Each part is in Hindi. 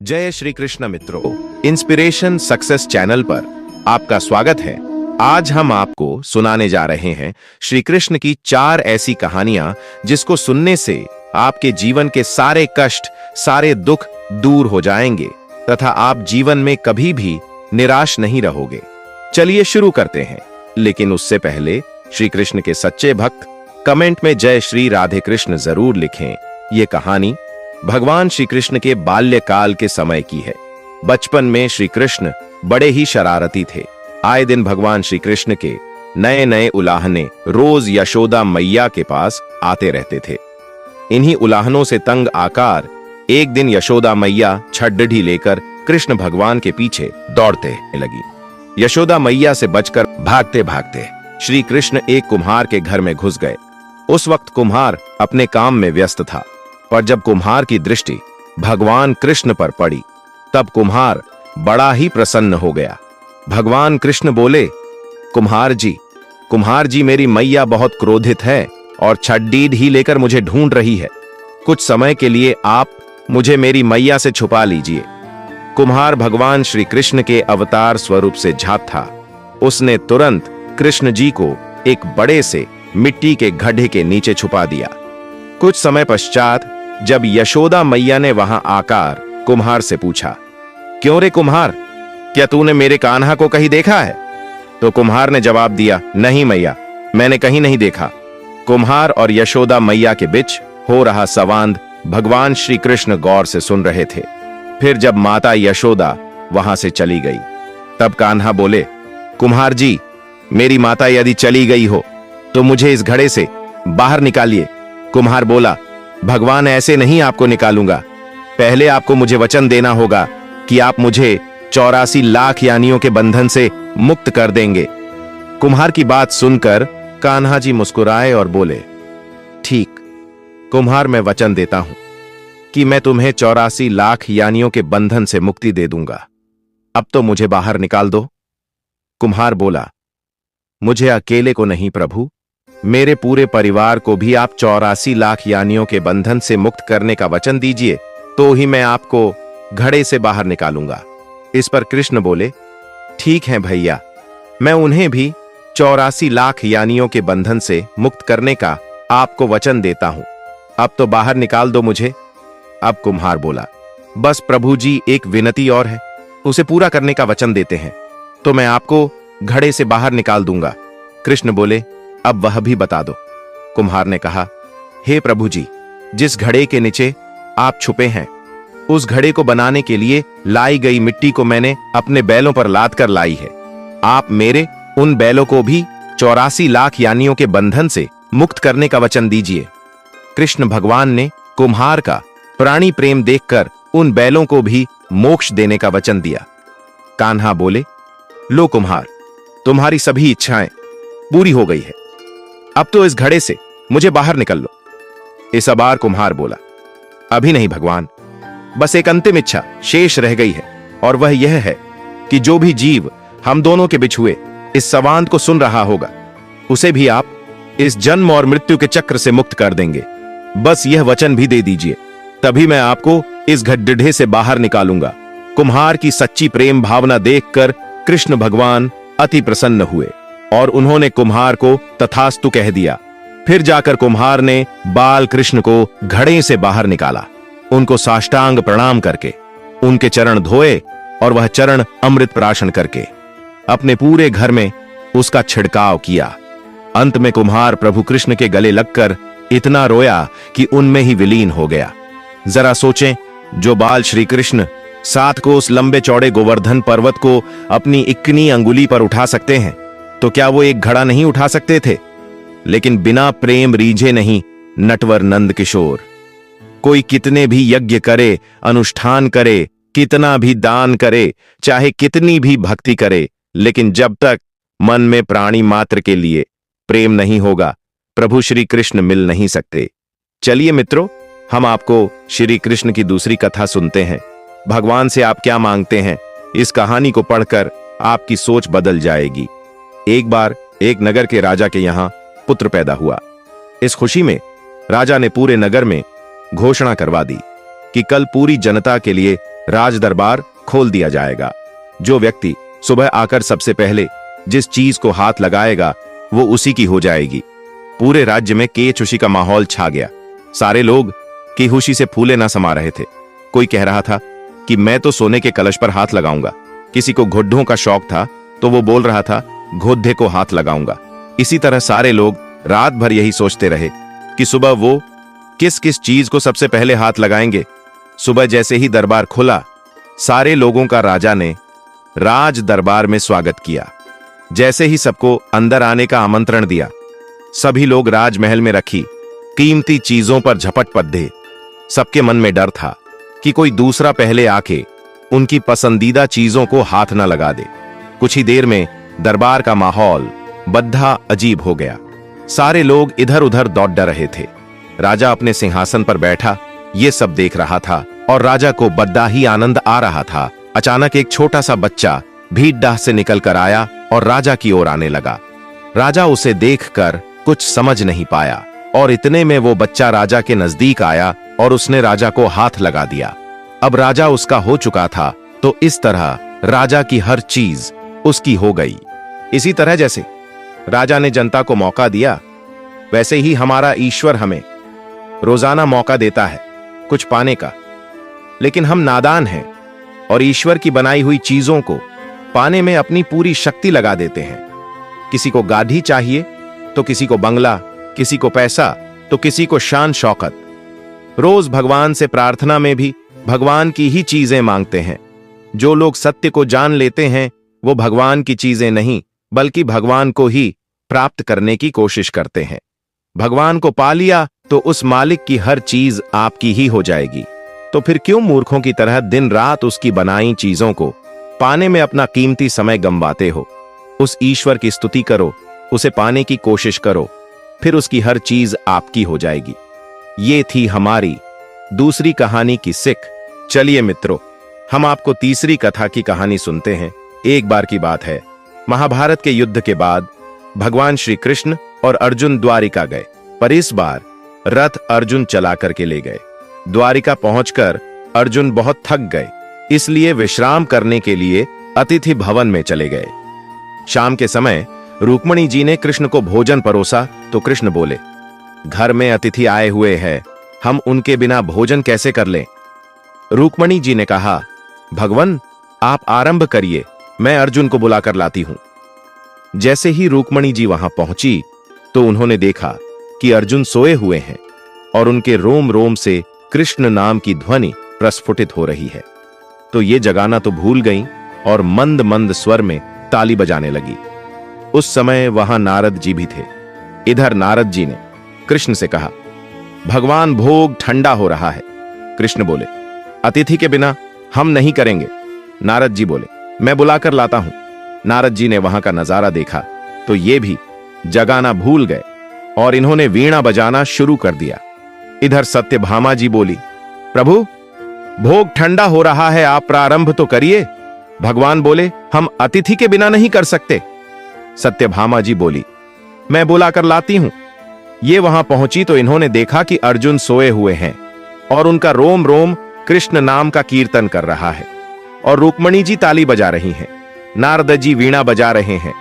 जय श्री कृष्ण मित्रों, इंस्पिरेशन सक्सेस चैनल पर आपका स्वागत है। आज हम आपको सुनाने जा रहे हैं श्री कृष्ण की 4 ऐसी कहानियां जिसको सुनने से आपके जीवन के सारे कष्ट, सारे दुख दूर हो जाएंगे तथा आप जीवन में कभी भी निराश नहीं रहोगे। चलिए शुरू करते हैं, लेकिन उससे पहले श्री कृष्ण के सच्चे भक्त कमेंट में जय श्री राधे कृष्ण जरूर लिखें। ये कहानी भगवान श्री कृष्ण के बाल्यकाल के समय की है। बचपन में श्री कृष्ण बड़े ही शरारती थे। आए दिन भगवान श्री कृष्ण के नए नए उलाहने रोज यशोदा मैया के पास आते रहते थे। इन्हीं उलाहनों से तंग आकर एक दिन यशोदा मैया छड्डी लेकर कृष्ण भगवान के पीछे दौड़ते लगी। यशोदा मैया से बचकर भागते भागते श्री कृष्ण एक कुम्हार के घर में घुस गए। उस वक्त कुम्हार अपने काम में व्यस्त था, पर जब कुम्हार की दृष्टि भगवान कृष्ण पर पड़ी तब कुम्हार बड़ा ही प्रसन्न हो गया। भगवान कृष्ण बोले, कुम्हार जी, मेरी मैया बहुत क्रोधित है और छड्डी ही लेकर मुझे ढूंढ रही है। कुछ समय के लिए आप मुझे मेरी मैया से छुपा लीजिए। कुम्हार भगवान श्री कृष्ण के अवतार स्वरूप से जात था। उसने तुरंत कृष्ण जी को एक बड़े से मिट्टी के गड्ढे के नीचे छुपा दिया। कुछ समय पश्चात जब यशोदा मैया ने वहां आकर कुम्हार से पूछा, क्यों रे कुम्हार, क्या तूने मेरे कान्हा को कहीं देखा है? तो कुम्हार ने जवाब दिया, नहीं मैया, मैंने कहीं नहीं देखा। कुम्हार और यशोदा मैया के बीच हो रहा संवाद भगवान श्री कृष्ण गौर से सुन रहे थे। फिर जब माता यशोदा वहां से चली गई तब कान्हा बोले, कुम्हार जी, मेरी माता यदि चली गई हो तो मुझे इस घड़े से बाहर निकालिए। कुम्हार बोला, भगवान ऐसे नहीं आपको निकालूंगा, पहले आपको मुझे वचन देना होगा कि आप मुझे 84 लाख यानियों के बंधन से मुक्त कर देंगे। कुम्हार की बात सुनकर कान्हा जी मुस्कुराए और बोले, ठीक कुम्हार, मैं वचन देता हूं कि मैं तुम्हें 84 लाख यानियों के बंधन से मुक्ति दे दूंगा। अब तो मुझे बाहर निकाल दो। कुम्हार बोला, मुझे अकेले को नहीं प्रभु, मेरे पूरे परिवार को भी आप 84 लाख यानियों के बंधन से मुक्त करने का वचन दीजिए, तो ही मैं आपको घड़े से बाहर निकालूंगा। इस पर कृष्ण बोले, ठीक है भैया, मैं उन्हें भी 84 लाख यानियों के बंधन से मुक्त करने का आपको वचन देता हूं। अब तो बाहर निकाल दो मुझे। अब कुम्हार बोला, बस प्रभु जी, एक विनती और है, उसे पूरा करने का वचन देते हैं तो मैं आपको घड़े से बाहर निकाल दूंगा। कृष्ण बोले, अब वह भी बता दो। कुम्हार ने कहा, हे प्रभु जी, जिस घड़े के नीचे आप छुपे हैं उस घड़े को बनाने के लिए लाई गई मिट्टी को मैंने अपने बैलों पर लाद कर लाई है। आप मेरे उन बैलों को भी 84 लाख यानियों के बंधन से मुक्त करने का वचन दीजिए। कृष्ण भगवान ने कुम्हार का प्राणी प्रेम देखकर उन बैलों को भी मोक्ष देने का वचन दिया। कान्हा बोले, लो कुम्हार, तुम्हारी सभी इच्छाएं पूरी हो गई है, अब तो इस घड़े से मुझे बाहर निकल लो। इस बार कुम्हार बोला, अभी नहीं भगवान, बस एक अंतिम इच्छा शेष रह गई है, और वह यह है कि जो भी जीव हम दोनों के बीच हुए इस संवाद को सुन रहा होगा उसे भी आप इस जन्म और मृत्यु के चक्र से मुक्त कर देंगे। बस यह वचन भी दे दीजिए, तभी मैं आपको इस गड्ढे से बाहर निकालूंगा। कुम्हार की सच्ची प्रेम भावना देखकर कृष्ण भगवान अति प्रसन्न हुए और उन्होंने कुम्हार को तथास्तु कह दिया। फिर जाकर कुम्हार ने बाल कृष्ण को घड़े से बाहर निकाला। उनको साष्टांग प्रणाम करके उनके चरण धोए और वह चरण अमृत प्राशन करके अपने पूरे घर में उसका छिड़काव किया। अंत में कुम्हार प्रभु कृष्ण के गले लगकर इतना रोया कि उनमें ही विलीन हो गया। जरा सोचें, जो बाल श्री कृष्ण 7 कोस लंबे चौड़े गोवर्धन पर्वत को अपनी इक्नी अंगुली पर उठा सकते हैं, तो क्या वो एक घड़ा नहीं उठा सकते थे? लेकिन बिना प्रेम रीझे नहीं नटवर नंद किशोर। कोई कितने भी यज्ञ करे, अनुष्ठान करे, कितना भी दान करे, चाहे कितनी भी भक्ति करे, लेकिन जब तक मन में प्राणी मात्र के लिए प्रेम नहीं होगा, प्रभु श्री कृष्ण मिल नहीं सकते। चलिए मित्रों, हम आपको श्री कृष्ण की दूसरी कथा सुनते हैं। भगवान से आप क्या मांगते हैं, इस कहानी को पढ़कर आपकी सोच बदल जाएगी। एक बार एक नगर के राजा के यहां पुत्र पैदा हुआ। इस खुशी में राजा ने पूरे नगर में घोषणा करवा दी कि कल पूरी जनता के लिए राज दरबार खोल दिया जाएगा। जो व्यक्ति सुबह आकर सबसे पहले जिस चीज को हाथ लगाएगा वो उसी की हो जाएगी। पूरे राज्य में केचुशी का माहौल छा गया। सारे लोग केहुशी से फूले ना समा रहे थे। कोई कह रहा था कि मैं तो सोने के कलश पर हाथ लगाऊंगा। किसी को घुड्डों का शौक था तो वो बोल रहा था घोद्धे को हाथ लगाऊंगा। इसी तरह सारे लोग रात भर यही सोचते रहे कि सुबह वो किस किस चीज को सबसे पहले हाथ लगाएंगे। सुबह जैसे ही दरबार खुला, सारे लोगों का राजा ने राज दरबार में स्वागत किया। जैसे ही सबको अंदर आने का आमंत्रण दिया, सभी लोग राजमहल में रखी कीमती चीजों पर झपट पद्धे। सबके मन में डर था कि कोई दूसरा पहले आके उनकी पसंदीदा चीजों को हाथ न लगा दे। कुछ ही देर में दरबार का माहौल बद्धा अजीब हो गया। सारे लोग इधर उधर दौड़ रहे थे। राजा अपने सिंहासन पर बैठा ये सब देख रहा था और राजा को बद्दा ही आनंद आ रहा था। अचानक एक छोटा सा बच्चा भीड़ से निकल कर आया और राजा की ओर आने लगा। राजा उसे देखकर कुछ समझ नहीं पाया और इतने में वो बच्चा राजा के नजदीक आया और उसने राजा को हाथ लगा दिया। अब राजा उसका हो चुका था, तो इस तरह राजा की हर चीज उसकी हो गई। इसी तरह जैसे राजा ने जनता को मौका दिया, वैसे ही हमारा ईश्वर हमें रोजाना मौका देता है कुछ पाने का। लेकिन हम नादान हैं और ईश्वर की बनाई हुई चीजों को पाने में अपनी पूरी शक्ति लगा देते हैं। किसी को गाड़ी चाहिए तो किसी को बंगला, किसी को पैसा तो किसी को शान शौकत। रोज भगवान से प्रार्थना में भी भगवान की ही चीजें मांगते हैं। जो लोग सत्य को जान लेते हैं वो भगवान की चीजें नहीं बल्कि भगवान को ही प्राप्त करने की कोशिश करते हैं। भगवान को पा लिया तो उस मालिक की हर चीज आपकी ही हो जाएगी। तो फिर क्यों मूर्खों की तरह दिन रात उसकी बनाई चीजों को पाने में अपना कीमती समय गंवाते हो। उस ईश्वर की स्तुति करो, उसे पाने की कोशिश करो, फिर उसकी हर चीज आपकी हो जाएगी। ये थी हमारी दूसरी कहानी की सीख। चलिए मित्रों, हम आपको तीसरी कथा की कहानी सुनते हैं। एक बार की बात है, महाभारत के युद्ध के बाद भगवान श्री कृष्ण और अर्जुन द्वारिका गए, पर इस बार रथ अर्जुन चला करके ले गए। द्वारिका पहुंचकर अर्जुन बहुत थक गए, इसलिए विश्राम करने के लिए अतिथि भवन में चले गए। शाम के समय रुक्मिणी जी ने कृष्ण को भोजन परोसा तो कृष्ण बोले, घर में अतिथि आए हुए हैं, हम उनके बिना भोजन कैसे कर लें। रुक्मिणी जी ने कहा, भगवन आप आरंभ करिए, मैं अर्जुन को बुलाकर लाती हूं। जैसे ही रुक्मिणी जी वहां पहुंची तो उन्होंने देखा कि अर्जुन सोए हुए हैं और उनके रोम रोम से कृष्ण नाम की ध्वनि प्रस्फुटित हो रही है। तो ये जगाना तो भूल गईं और मंद मंद स्वर में ताली बजाने लगी। उस समय वहां नारद जी भी थे। इधर नारद जी ने कृष्ण से कहा, भगवान भोग ठंडा हो रहा है। कृष्ण बोले, अतिथि के बिना हम नहीं करेंगे। नारद जी बोले, मैं बुलाकर लाता हूं। नारद जी ने वहां का नजारा देखा तो ये भी जगाना भूल गए और इन्होंने वीणा बजाना शुरू कर दिया। इधर सत्यभामा जी बोली, प्रभु भोग ठंडा हो रहा है, आप प्रारंभ तो करिए। भगवान बोले, हम अतिथि के बिना नहीं कर सकते। सत्यभामा जी बोली, मैं बुलाकर लाती हूं। ये वहां पहुंची तो इन्होंने देखा कि अर्जुन सोए हुए हैं और उनका रोम रोम कृष्ण नाम का कीर्तन कर रहा है और रुक्मिणी जी ताली बजा रही हैं, नारद जी वीणा बजा रहे हैं।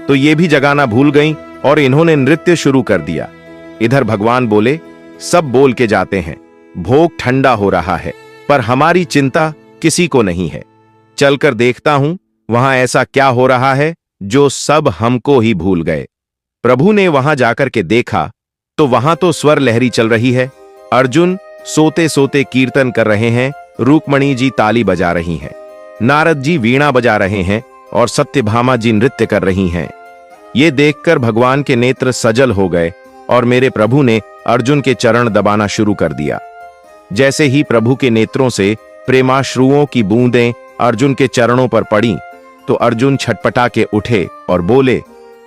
तो ये भी जगाना भूल गईं और इन्होंने नृत्य शुरू कर दिया। इधर भगवान बोले, सब बोल के जाते हैं भोग ठंडा हो रहा है, पर हमारी चिंता किसी को नहीं है। चलकर देखता हूं वहां ऐसा क्या हो रहा है जो सब हमको ही भूल गए। प्रभु ने वहां जाकर के देखा तो वहां तो स्वर लहरी चल रही है। अर्जुन सोते सोते कीर्तन कर रहे हैं, रुक्मिणी जी ताली बजा रही हैं, नारद जी वीणा बजा रहे हैं और सत्यभामा जी नृत्य कर रही हैं। ये देखकर भगवान के नेत्र सजल हो गए और मेरे प्रभु ने अर्जुन के चरण दबाना शुरू कर दिया। जैसे ही प्रभु के नेत्रों से प्रेमाश्रुओं की बूंदें अर्जुन के चरणों पर पड़ी तो अर्जुन छटपटा के उठे और बोले,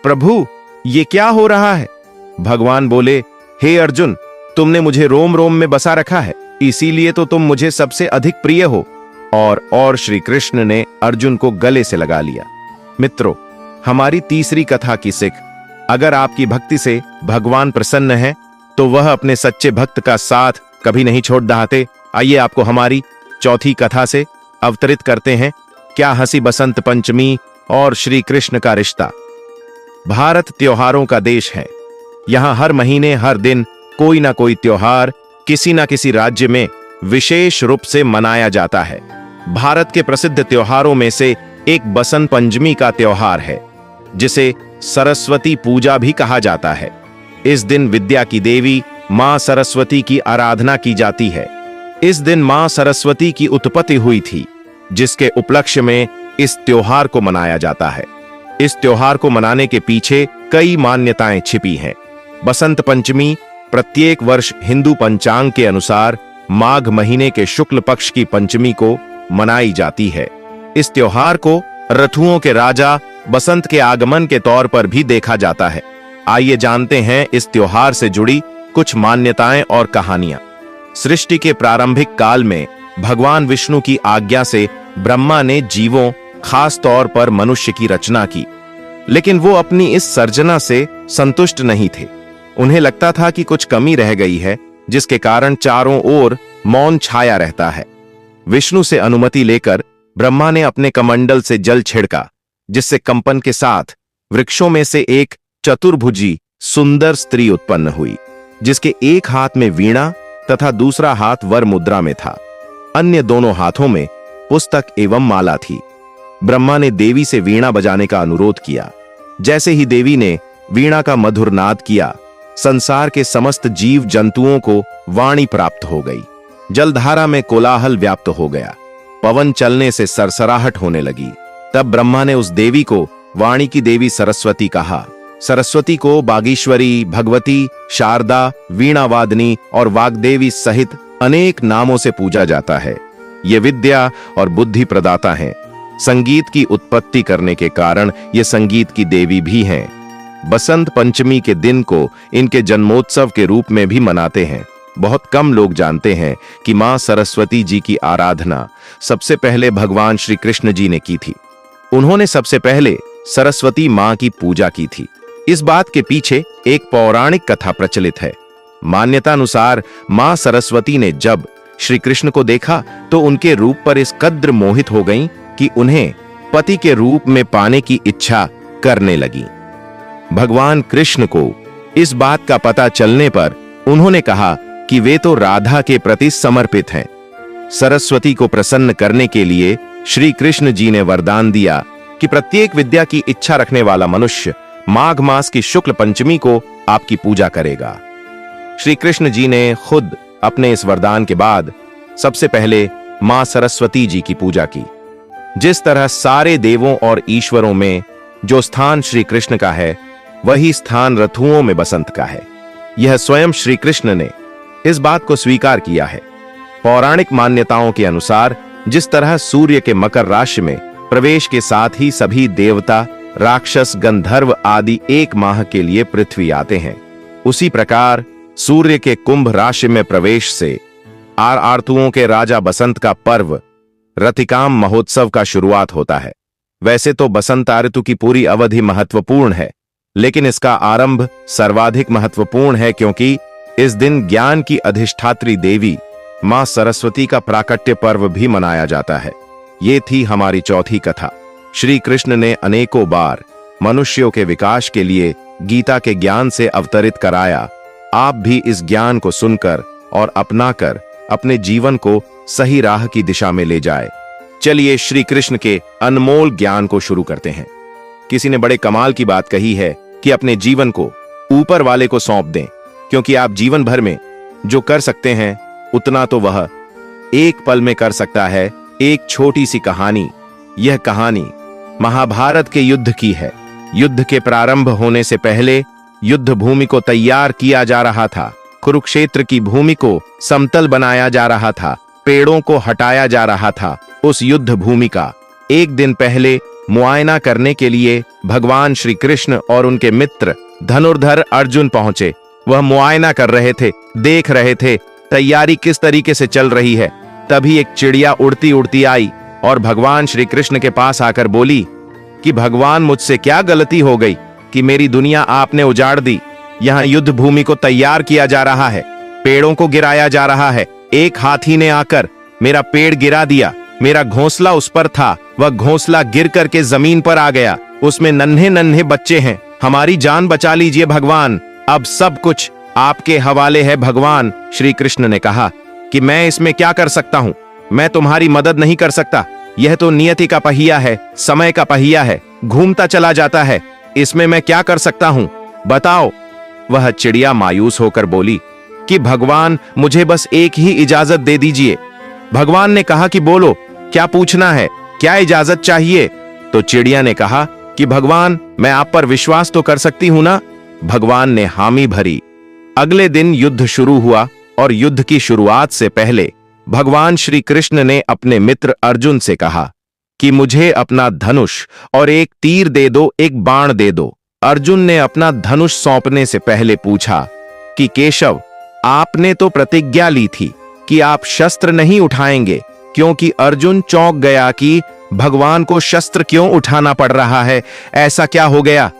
प्रभु ये क्या हो रहा है। भगवान बोले, हे अर्जुन, तुमने मुझे रोम रोम में बसा रखा है, इसीलिए तो तुम मुझे सबसे अधिक प्रिय हो। और श्री कृष्ण ने अर्जुन को गले से लगा लिया। मित्रों, हमारी तीसरी कथा की सीख, अगर आपकी भक्ति से भगवान प्रसन्न है तो वह अपने सच्चे भक्त का साथ कभी नहीं छोड़ दहाते। आइए आपको हमारी चौथी कथा से अवतरित करते हैं क्या हंसी बसंत पंचमी और श्री कृष्ण का रिश्ता। भारत त्योहारों का देश है। यहाँ हर महीने हर दिन कोई ना कोई त्योहार किसी ना किसी राज्य में विशेष रूप से मनाया जाता है। भारत के प्रसिद्ध त्योहारों में से एक बसंत पंचमी का त्योहार है, जिसे सरस्वती पूजा भी कहा जाता है। इस दिन विद्या की देवी मां सरस्वती की आराधना की जाती है। इस दिन मां सरस्वती की उत्पत्ति हुई थी, जिसके उपलक्ष्य में इस त्योहार को मनाया जाता है। इस त्योहार को मनाने के पीछे कई मान्यताएं छिपी हैं। बसंत पंचमी प्रत्येक वर्ष हिंदू पंचांग के अनुसार माघ महीने के शुक्ल पक्ष की पंचमी को मनाई जाती है। इस त्योहार को ऋतुओं के राजा बसंत के आगमन के तौर पर भी देखा जाता है। आइए जानते हैं इस त्योहार से जुड़ी कुछ मान्यताएं और कहानियां। सृष्टि के प्रारंभिक काल में भगवान विष्णु की आज्ञा से ब्रह्मा ने जीवों, खास तौर पर मनुष्य की रचना की, लेकिन वो अपनी इस सर्जना से संतुष्ट नहीं थे। उन्हें लगता था कि कुछ कमी रह गई है, जिसके कारण चारों ओर मौन छाया रहता है। विष्णु से अनुमति लेकर ब्रह्मा ने अपने कमंडल से जल छिड़का, जिससे कंपन के साथ वृक्षों में से एक चतुर्भुजी सुंदर स्त्री उत्पन्न हुई, जिसके एक हाथ में वीणा तथा दूसरा हाथ वर मुद्रा में था। अन्य दोनों हाथों में पुस्तक एवं माला थी। ब्रह्मा ने देवी से वीणा बजाने का अनुरोध किया। जैसे ही देवी ने वीणा का मधुर नाद किया, संसार के समस्त जीव जंतुओं को वाणी प्राप्त हो गई। जलधारा में कोलाहल व्याप्त हो गया। पवन चलने से सरसराहट होने लगी। तब ब्रह्मा ने उस देवी को वाणी की देवी सरस्वती कहा। सरस्वती को बागीश्वरी, भगवती, शारदा, वीणावादनी और वाग्देवी सहित अनेक नामों से पूजा जाता है। ये विद्या और बुद्धि प्रदाता हैं। संगीत की उत्पत्ति करने के कारण ये संगीत की देवी भी हैं। बसंत पंचमी के दिन को इनके जन्मोत्सव के रूप में भी मनाते हैं। बहुत कम लोग जानते हैं कि मां सरस्वती जी की आराधना सबसे पहले भगवान श्री कृष्ण जी ने की थी। उन्होंने सबसे पहले सरस्वती मां की पूजा की थी। इस बात के पीछे एक पौराणिक कथा प्रचलित है। मान्यतानुसार मां सरस्वती ने जब श्री कृष्ण को देखा तो उनके रूप पर इस कद्र मोहित हो गईं कि उन्हें पति के रूप में पाने की इच्छा करने लगी। भगवान कृष्ण को इस बात का पता चलने पर उन्होंने कहा कि वे तो राधा के प्रति समर्पित हैं। सरस्वती को प्रसन्न करने के लिए श्री कृष्ण जी ने वरदान दिया कि प्रत्येक विद्या की इच्छा रखने वाला मनुष्य माघ मास की शुक्ल पंचमी को आपकी पूजा करेगा। श्री कृष्ण जी ने खुद अपने इस वरदान के बाद सबसे पहले मां सरस्वती जी की पूजा की। जिस तरह सारे देवों और ईश्वरों में जो स्थान श्री कृष्ण का है, वही स्थान ऋतुओं में बसंत का है। यह स्वयं श्री कृष्ण ने इस बात को स्वीकार किया है। पौराणिक मान्यताओं के अनुसार जिस तरह सूर्य के मकर राशि में प्रवेश के साथ ही सभी देवता, राक्षस, गंधर्व आदि एक माह के लिए पृथ्वी आते हैं, उसी प्रकार सूर्य के कुंभ राशि में प्रवेश से आरतुओं के राजा बसंत का पर्व रतिकाम महोत्सव का शुरुआत होता है। वैसे तो बसंत ऋतु की पूरी अवधि महत्वपूर्ण है, लेकिन इसका आरंभ सर्वाधिक महत्वपूर्ण है, क्योंकि इस दिन ज्ञान की अधिष्ठात्री देवी मां सरस्वती का प्राकट्य पर्व भी मनाया जाता है। ये थी हमारी चौथी कथा। श्री कृष्ण ने अनेकों बार मनुष्यों के विकास के लिए गीता के ज्ञान से अवतरित कराया। आप भी इस ज्ञान को सुनकर और अपनाकर अपने जीवन को सही राह की दिशा में ले जाए। चलिए श्री कृष्ण के अनमोल ज्ञान को शुरू करते हैं। किसी ने बड़े कमाल की बात कही है कि अपने जीवन को ऊपर वाले को सौंप दें, क्योंकि आप जीवन भर में जो कर सकते हैं उतना तो वह एक पल में कर सकता है। एक छोटी सी कहानी। यह कहानी महाभारत के युद्ध की है। युद्ध के प्रारंभ होने से पहले युद्ध भूमि को तैयार किया जा रहा था। कुरुक्षेत्र की भूमि को समतल बनाया जा रहा था। पेड़ों को हटाया जा रहा था। उस युद्ध भूमि का एक दिन पहले मुआयना करने के लिए भगवान श्री कृष्ण और उनके मित्र धनुर्धर अर्जुन पहुंचे। वह मुआयना कर रहे थे, देख रहे थे तैयारी किस तरीके से चल रही है। तभी एक चिड़िया उड़ती उड़ती आई और भगवान श्री कृष्ण के पास आकर बोली कि भगवान, मुझसे क्या गलती हो गई कि मेरी दुनिया आपने उजाड़ दी। यहाँ युद्ध भूमि को तैयार किया जा रहा है, पेड़ों को गिराया जा रहा है, एक हाथी ने आकर मेरा पेड़ गिरा दिया। मेरा घोंसला उस पर था, वह घोंसला गिर करके जमीन पर आ गया। उसमें नन्हे नन्हे बच्चे हैं। हमारी जान बचा लीजिए भगवान, अब सब कुछ आपके हवाले है भगवान। श्री कृष्ण ने कहा कि मैं इसमें क्या कर सकता हूं, मैं तुम्हारी मदद नहीं कर सकता। यह तो नियति का पहिया है, समय का पहिया है, घूमता चला जाता है, इसमें मैं क्या कर सकता हूं, बताओ। वह चिड़िया मायूस होकर बोली कि भगवान मुझे बस एक ही इजाजत दे दीजिए। भगवान ने कहा कि बोलो, क्या पूछना है, क्या इजाजत चाहिए। तो चिड़िया ने कहा कि भगवान मैं आप पर विश्वास तो कर सकती हूं ना। भगवान ने हामी भरी। अगले दिन युद्ध शुरू हुआ और युद्ध की शुरुआत से पहले भगवान श्री कृष्ण ने अपने मित्र अर्जुन से कहा कि मुझे अपना धनुष और एक तीर दे दो, एक बाण दे दो। अर्जुन ने अपना धनुष सौंपने से पहले पूछा कि केशव, आपने तो प्रतिज्ञा ली थी कि आप शस्त्र नहीं उठाएंगे। क्योंकि अर्जुन चौंक गया कि भगवान को शस्त्र क्यों उठाना पड़ रहा है, ऐसा क्या हो गया।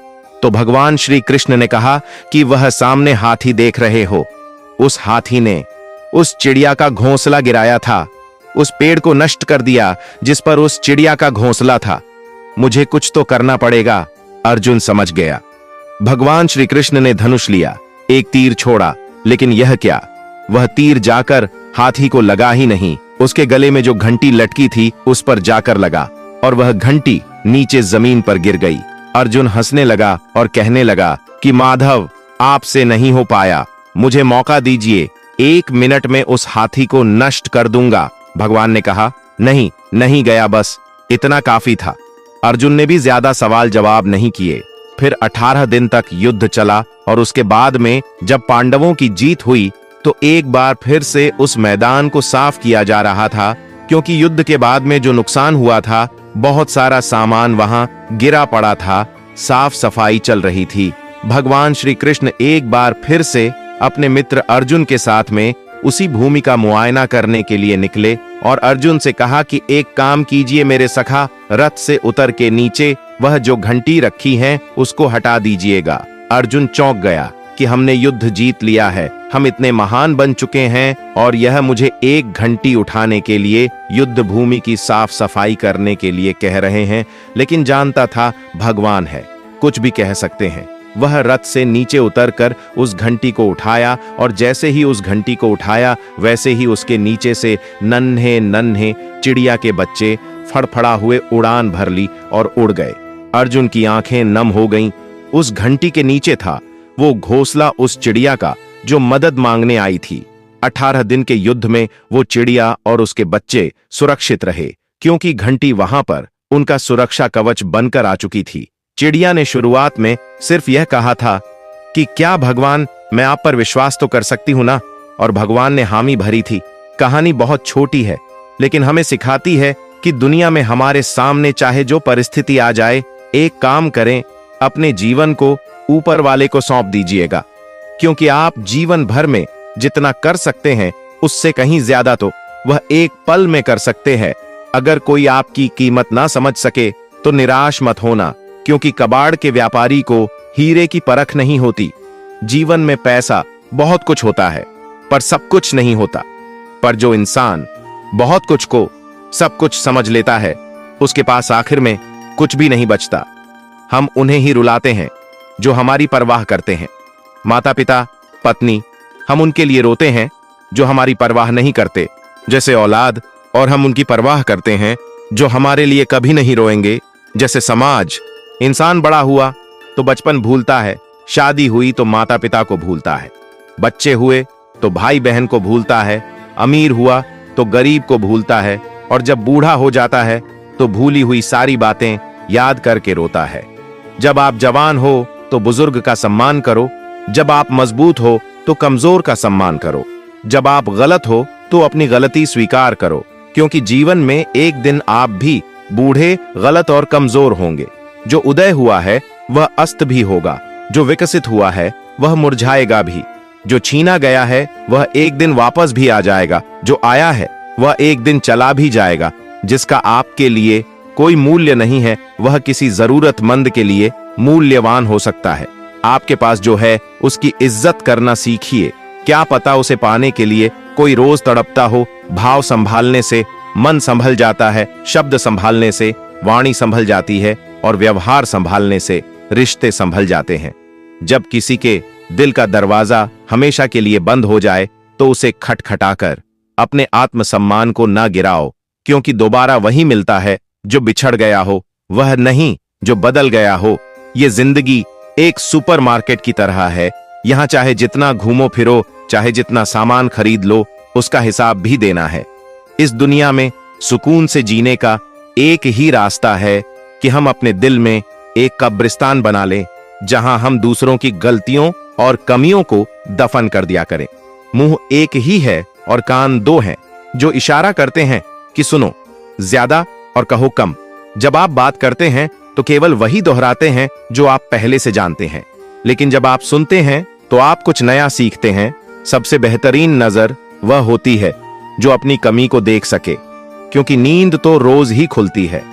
तो भगवान श्री कृष्ण ने कहा कि वह सामने हाथी देख रहे हो, उस हाथी ने उस चिड़िया का घोंसला गिराया था, उस पेड़ को नष्ट कर दिया जिस पर उस चिड़िया का घोंसला था। मुझे कुछ तो करना पड़ेगा। अर्जुन समझ गया। भगवान श्री कृष्ण ने धनुष लिया, एक तीर छोड़ा, लेकिन यह क्या, वह तीर जाकर हाथी को लगा ही नहीं, उसके गले में जो घंटी लटकी थी उस पर जाकर लगा और वह घंटी नीचे जमीन पर गिर गई। अर्जुन हंसने लगा और कहने लगा कि माधव, आपसे नहीं हो पाया, मुझे मौका दीजिए, 1 मिनट में उस हाथी को नष्ट कर दूंगा। भगवान ने कहा नहीं, नहीं गया, बस इतना काफी था। अर्जुन ने भी ज्यादा सवाल जवाब नहीं किए। फिर 18 दिन तक युद्ध चला और उसके बाद में जब पांडवों की जीत हुई तो एक बार फिर से उस मैदान को साफ किया जा रहा था, क्योंकि युद्ध के बाद में जो नुकसान हुआ था, बहुत सारा सामान वहां गिरा पड़ा था, साफ सफाई चल रही थी। भगवान श्री कृष्ण एक बार फिर से अपने मित्र अर्जुन के साथ में उसी भूमि का मुआयना करने के लिए निकले और अर्जुन से कहा कि एक काम कीजिए मेरे सखा, रथ से उतर के नीचे वह जो घंटी रखी है उसको हटा दीजिएगा। अर्जुन चौंक गया कि हमने युद्ध जीत लिया है, हम इतने महान बन चुके हैं और यह मुझे एक घंटी उठाने के लिए, युद्ध भूमि की साफ सफाई करने के लिए कह रहे हैं। लेकिन जानता था भगवान है, कुछ भी कह सकते हैं। वह रथ से नीचे उतरकर उस घंटी को उठाया और जैसे ही उस घंटी को उठाया वैसे ही उसके नीचे से नन्हे नन्हे चिड़िया के बच्चे फड़फड़ा हुए उड़ान भर ली और उड़ गए। अर्जुन की आंखें नम हो गईं। उस घंटी के नीचे था वो घोंसला उस चिड़िया का जो मदद मांगने आई थी। 18 दिन के युद्ध में वो चिड़िया और उसके बच्चे सुरक्षित रहे, क्योंकि घंटी वहां पर उनका सुरक्षा कवच बनकर आ चुकी थी। चिड़िया ने शुरुआत में सिर्फ यह कहा था कि क्या भगवान, मैं आप पर विश्वास तो कर सकती हूं ना, और भगवान ने हामी भरी थी। कहानी बहुत छोटी है, लेकिन हमें सिखाती है कि दुनिया में हमारे सामने चाहे जो परिस्थिति आ जाए, एक काम करें, अपने जीवन को ऊपर वाले को सौंप दीजिएगा, क्योंकि आप जीवन भर में जितना कर सकते हैं उससे कहीं ज्यादा तो वह एक पल में कर सकते हैं। अगर कोई आपकी कीमत ना समझ सके तो निराश मत होना, क्योंकि कबाड़ के व्यापारी को हीरे की परख नहीं होती। जीवन में पैसा बहुत कुछ होता है पर सब कुछ नहीं होता, पर जो इंसान बहुत कुछ को सब कुछ समझ लेता है उसके पास आखिर में कुछ भी नहीं बचता। हम उन्हें ही रुलाते हैं जो हमारी परवाह करते हैं। माता पिता, पत्नी, हम उनके लिए रोते हैं जो हमारी परवाह नहीं करते, जैसे औलाद, और हम उनकी परवाह करते हैं जो हमारे लिए कभी नहीं रोएंगे, जैसे समाज। इंसान बड़ा हुआ तो बचपन भूलता है, शादी हुई तो माता पिता को भूलता है, बच्चे हुए तो भाई बहन को भूलता है, अमीर हुआ तो गरीब को भूलता है, और जब बूढ़ा हो जाता है तो भूली हुई सारी बातें याद करके रोता है। जब आप जवान हो तो बुजुर्ग का सम्मान करो, जब आप मजबूत हो तो कमजोर का सम्मान करो, जब आप गलत हो तो अपनी गलती स्वीकार करो, क्योंकि जीवन में एक दिन आप भी बूढ़े, गलत और कमजोर होंगे। जो उदय हुआ है वह अस्त भी होगा, जो विकसित हुआ है वह मुरझाएगा भी, जो छीना गया है वह एक दिन वापस भी आ जाएगा, जो आया है वह एक दिन चला भी जाएगा। जिसका आपके लिए कोई मूल्य नहीं है वह किसी जरूरतमंद के लिए मूल्यवान हो सकता है। आपके पास जो है उसकी इज्जत करना सीखिए, क्या पता उसे पाने के लिए कोई रोज तड़पता हो। भाव संभालने से मन संभल जाता है, शब्द संभालने से वाणी संभल जाती है और व्यवहार संभालने से रिश्ते संभल जाते हैं। जब किसी के दिल का दरवाजा हमेशा के लिए बंद हो जाए तो उसे खटखटाकर अपने आत्मसम्मान को न गिराओ, क्योंकि दोबारा वही मिलता है जो बिछड़ गया हो, वह नहीं जो बदल गया हो। ये जिंदगी एक सुपरमार्केट की तरह है। यहां चाहे जितना घूमो फिरो, चाहे जितना सामान खरीद लो, उसका हिसाब भी देना है। इस दुनिया में सुकून से जीने का एक ही रास्ता है कि हम अपने दिल में एक कब्रिस्तान बना लें, जहां हम दूसरों की गलतियों और कमियों को दफन कर दिया करें। मुंह एक ही है और कान दो हैं, जो इशारा करते हैं कि सुनो ज्यादा और कहो कम। जब आप बात करते हैं तो केवल वही दोहराते हैं जो आप पहले से जानते हैं, लेकिन जब आप सुनते हैं तो आप कुछ नया सीखते हैं। सबसे बेहतरीन नजर वह होती है जो अपनी कमी को देख सके, क्योंकि नींद तो रोज ही खुलती है,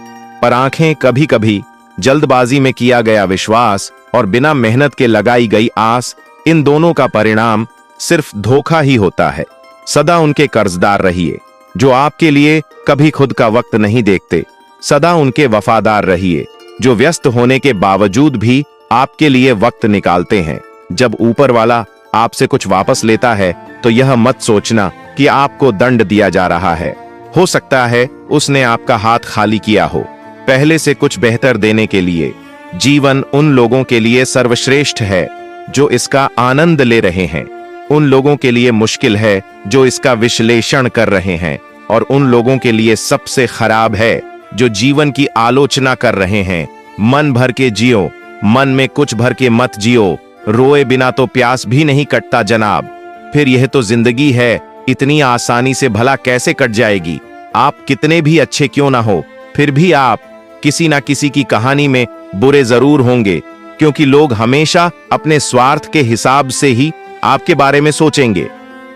पर आंखें कभी कभी जल्दबाजी में किया गया विश्वास और बिना मेहनत के लगाई गई आस, इन दोनों का परिणाम सिर्फ धोखा ही होता है। सदा उनके कर्जदार रहिए जो आपके लिए कभी खुद का वक्त नहीं देखते। सदा उनके वफादार रहिए जो व्यस्त होने के बावजूद भी आपके लिए वक्त निकालते हैं। जब ऊपर वाला आपसे कुछ वापस लेता है तो यह मत सोचना कि आपको दंड दिया जा रहा है। हो सकता है उसने आपका हाथ खाली किया हो पहले से कुछ बेहतर देने के लिए। जीवन उन लोगों के लिए सर्वश्रेष्ठ है जो इसका आनंद ले रहे हैं। उन लोगों के लिए मुश्किल है जो इसका विश्लेषण कर रहे हैं, और उन लोगों के लिए सबसे खराब है जो जीवन की आलोचना कर रहे हैं। मन भर के जियो, मन में कुछ भर के मत जियो। रोए बिना तो प्यास भी नहीं कटता जनाब। फिर यह तो जिंदगी है, इतनी आसानी से भला कैसे कट जाएगी। आप कितने भी अच्छे क्यों ना हो, फिर भी आप किसी ना किसी की कहानी में बुरे जरूर होंगे, क्योंकि लोग हमेशा अपने स्वार्थ के हिसाब से ही आपके बारे में सोचेंगे।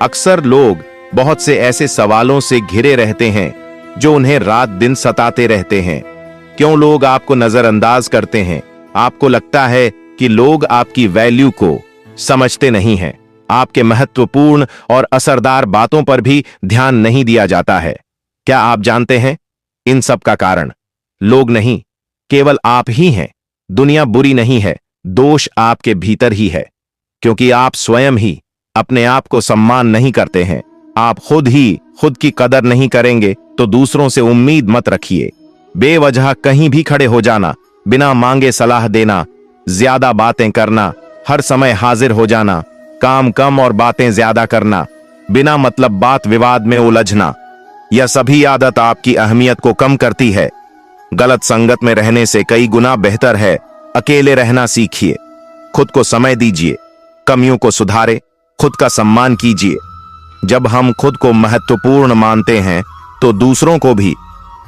अक्सर लोग बहुत से ऐसे सवालों से घिरे रहते हैं जो उन्हें रात दिन सताते रहते हैं। क्यों लोग आपको नजरअंदाज करते हैं? आपको लगता है कि लोग आपकी वैल्यू को समझते नहीं हैं। आपके महत्वपूर्ण और असरदार बातों पर भी ध्यान नहीं दिया जाता है। क्या आप जानते हैं, इन सब का कारण लोग नहीं, केवल आप ही हैं। दुनिया बुरी नहीं है, दोष आपके भीतर ही है, क्योंकि आप स्वयं ही अपने आप को सम्मान नहीं करते हैं। आप खुद ही खुद की कदर नहीं करेंगे तो दूसरों से उम्मीद मत रखिए। बेवजह कहीं भी खड़े हो जाना, बिना मांगे सलाह देना, ज्यादा बातें करना, हर समय हाजिर हो जाना, काम कम और बातें ज्यादा करना, बिना मतलब बात विवाद में उलझना, यह सभी आदत आपकी अहमियत को कम करती है। गलत संगत में रहने से कई गुना बेहतर है अकेले रहना सीखिए। खुद को समय दीजिए, कमियों को सुधारे, खुद का सम्मान कीजिए। जब हम खुद को महत्वपूर्ण मानते हैं तो दूसरों को भी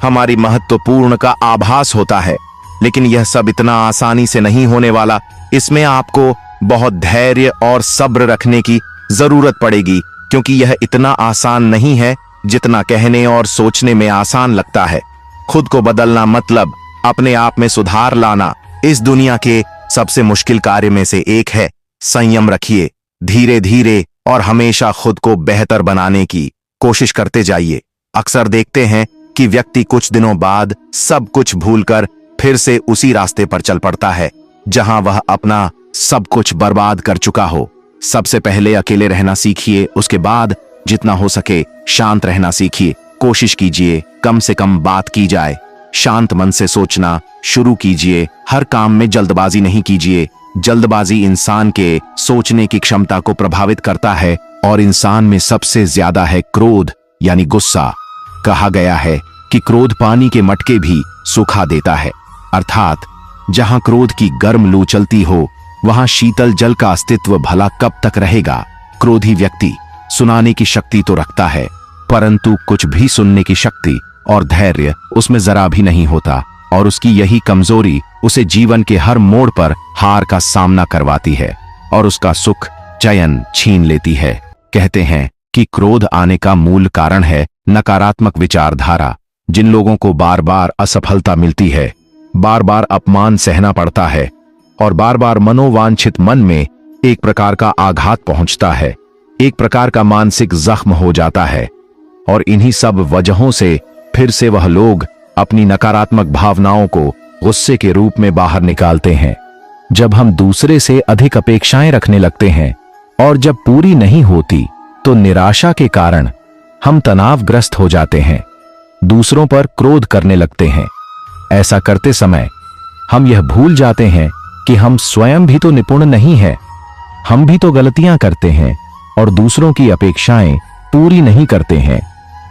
हमारी महत्वपूर्ण का आभास होता है। लेकिन यह सब इतना आसानी से नहीं होने वाला। इसमें आपको बहुत धैर्य और सब्र रखने की जरूरत पड़ेगी, क्योंकि यह इतना आसान नहीं है जितना कहने और सोचने में आसान लगता है। खुद को बदलना मतलब अपने आप में सुधार लाना। इस दुनिया के सबसे मुश्किल कार्य में से एक है। संयम रखिए, धीरे धीरे और हमेशा खुद को बेहतर बनाने की कोशिश करते जाइए। अक्सर देखते हैं कि व्यक्ति कुछ दिनों बाद सब कुछ भूलकर फिर से उसी रास्ते पर चल पड़ता है जहां वह अपना सब कुछ बर्बाद कर चुका हो। सबसे पहले अकेले रहना सीखिए, उसके बाद जितना हो सके शांत रहना सीखिए। कोशिश कीजिए कम से कम बात की जाए। शांत मन से सोचना शुरू कीजिए। हर काम में जल्दबाजी नहीं कीजिए। जल्दबाजी इंसान के सोचने की क्षमता को प्रभावित करता है, और इंसान में सबसे ज्यादा है क्रोध यानी गुस्सा। कहा गया है कि क्रोध पानी के मटके भी सुखा देता है, अर्थात जहां क्रोध की गर्म लू चलती हो वहां शीतल जल का अस्तित्व भला कब तक रहेगा। क्रोधी व्यक्ति सुनाने की शक्ति तो रखता है, परंतु कुछ भी सुनने की शक्ति और धैर्य उसमें जरा भी नहीं होता, और उसकी यही कमजोरी उसे जीवन के हर मोड़ पर हार का सामना करवाती है और उसका सुख चयन छीन लेती है। कहते हैं कि क्रोध आने का मूल कारण है नकारात्मक विचारधारा। जिन लोगों को बार बार असफलता मिलती है, बार बार अपमान सहना पड़ता है और बार बार मनोवांछित मन में एक प्रकार का आघात पहुंचता है, एक प्रकार का मानसिक जख्म हो जाता है और इन्हीं सब वजहों से फिर से वह लोग अपनी नकारात्मक भावनाओं को गुस्से के रूप में बाहर निकालते हैं। जब हम दूसरे से अधिक अपेक्षाएं रखने लगते हैं और जब पूरी नहीं होती तो निराशा के कारण हम तनावग्रस्त हो जाते हैं, दूसरों पर क्रोध करने लगते हैं। ऐसा करते समय हम यह भूल जाते हैं कि हम स्वयं भी तो निपुण नहीं हैं, हम भी तो गलतियां करते हैं और दूसरों की अपेक्षाएं पूरी नहीं करते हैं।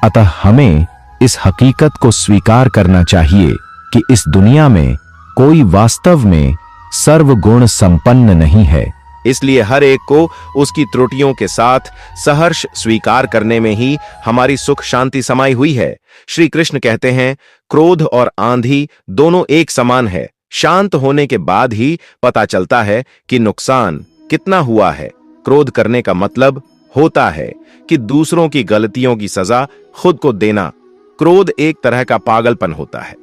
अतः हमें इस हकीकत को स्वीकार करना चाहिए कि इस दुनिया में कोई वास्तव में सर्वगुण संपन्न नहीं है। इसलिए हर एक को उसकी त्रुटियों के साथ सहर्ष स्वीकार करने में ही हमारी सुख शांति समाई हुई है। श्री कृष्ण कहते हैं, क्रोध और आंधी दोनों एक समान है। शांत होने के बाद ही पता चलता है कि नुकसान कितना हुआ है। क्रोध करने का मतलब होता है कि दूसरों की गलतियों की सजा खुद को देना। क्रोध एक तरह का पागलपन होता है।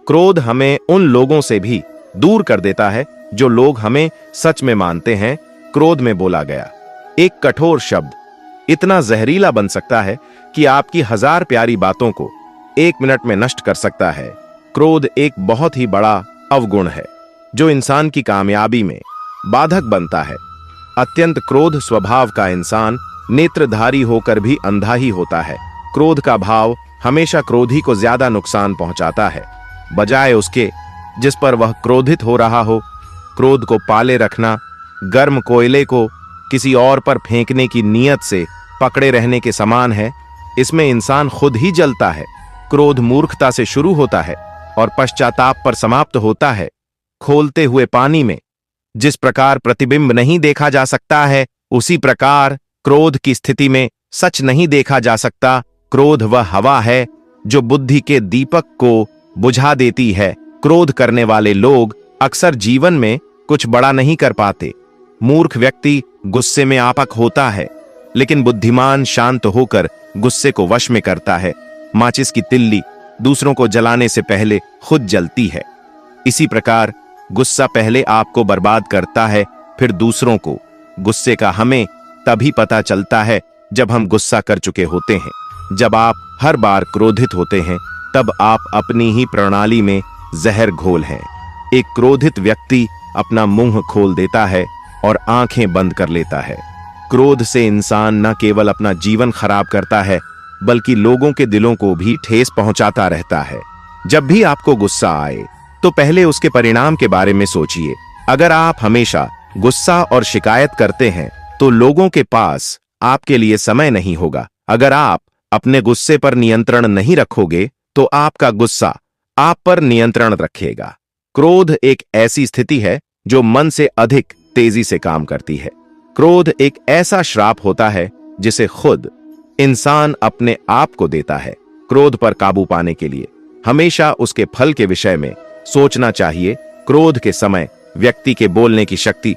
क्रोध हमें उन लोगों से भी दूर कर देता है जो लोग हमें सच में मानते हैं। क्रोध में बोला गया एक कठोर शब्द इतना जहरीला बन सकता है कि आपकी 1000 प्यारी बातों को 1 मिनट में नष्ट कर सकता है। क्रोध एक बहुत ही बड़ा अवगुण है जो इंसान की कामयाबी में बाधक बनता है। अत्यंत क्रोध स्वभाव का इंसान नेत्रधारी होकर भी अंधा ही होता है। क्रोध का भाव हमेशा क्रोधी को ज्यादा नुकसान पहुंचाता है, बजाय उसके जिस पर वह क्रोधित हो रहा हो। क्रोध को पाले रखना गर्म कोयले को किसी और पर फेंकने की नीयत से पकड़े रहने के समान है। इसमें इंसान खुद ही जलता है। क्रोध मूर्खता से शुरू होता है और पश्चाताप पर समाप्त होता है। खोलते हुए पानी में जिस प्रकार प्रतिबिंब नहीं देखा जा सकता है, उसी प्रकार क्रोध की स्थिति में सच नहीं देखा जा सकता। क्रोध वह हवा है जो बुद्धि के दीपक को बुझा देती है। क्रोध करने वाले लोग अक्सर जीवन में कुछ बड़ा नहीं कर पाते। मूर्ख व्यक्ति गुस्से में आपक होता है, लेकिन बुद्धिमान शांत होकर गुस्से को वश में करता है। माचिस की तिल्ली दूसरों को जलाने से पहले खुद जलती है। इसी प्रकार गुस्सा पहले आपको बर्बाद करता है, फिर दूसरों को। गुस्से का हमें तभी पता चलता है जब हम गुस्सा कर चुके होते हैं। जब आप हर बार क्रोधित होते हैं तब आप अपनी ही प्रणाली में जहर घोल हैं। एक क्रोधित व्यक्ति अपना मुंह खोल देता है और आंखें बंद कर लेता है। क्रोध से इंसान न केवल अपना जीवन खराब करता है, बल्कि लोगों के दिलों को भी ठेस पहुंचाता रहता है। जब भी आपको गुस्सा आए तो पहले उसके परिणाम के बारे में सोचिए। अगर आप हमेशा गुस्सा और शिकायत करते हैं तो लोगों के पास आपके लिए समय नहीं होगा। अगर आप अपने गुस्से पर नियंत्रण नहीं रखोगे तो आपका गुस्सा आप पर नियंत्रण रखेगा। क्रोध एक ऐसी स्थिति है जो मन से अधिक तेजी से काम करती है। क्रोध एक ऐसा श्राप होता है जिसे खुद इंसान अपने आप को देता है। क्रोध पर काबू पाने के लिए हमेशा उसके फल के विषय में सोचना चाहिए। क्रोध के समय व्यक्ति के बोलने की शक्ति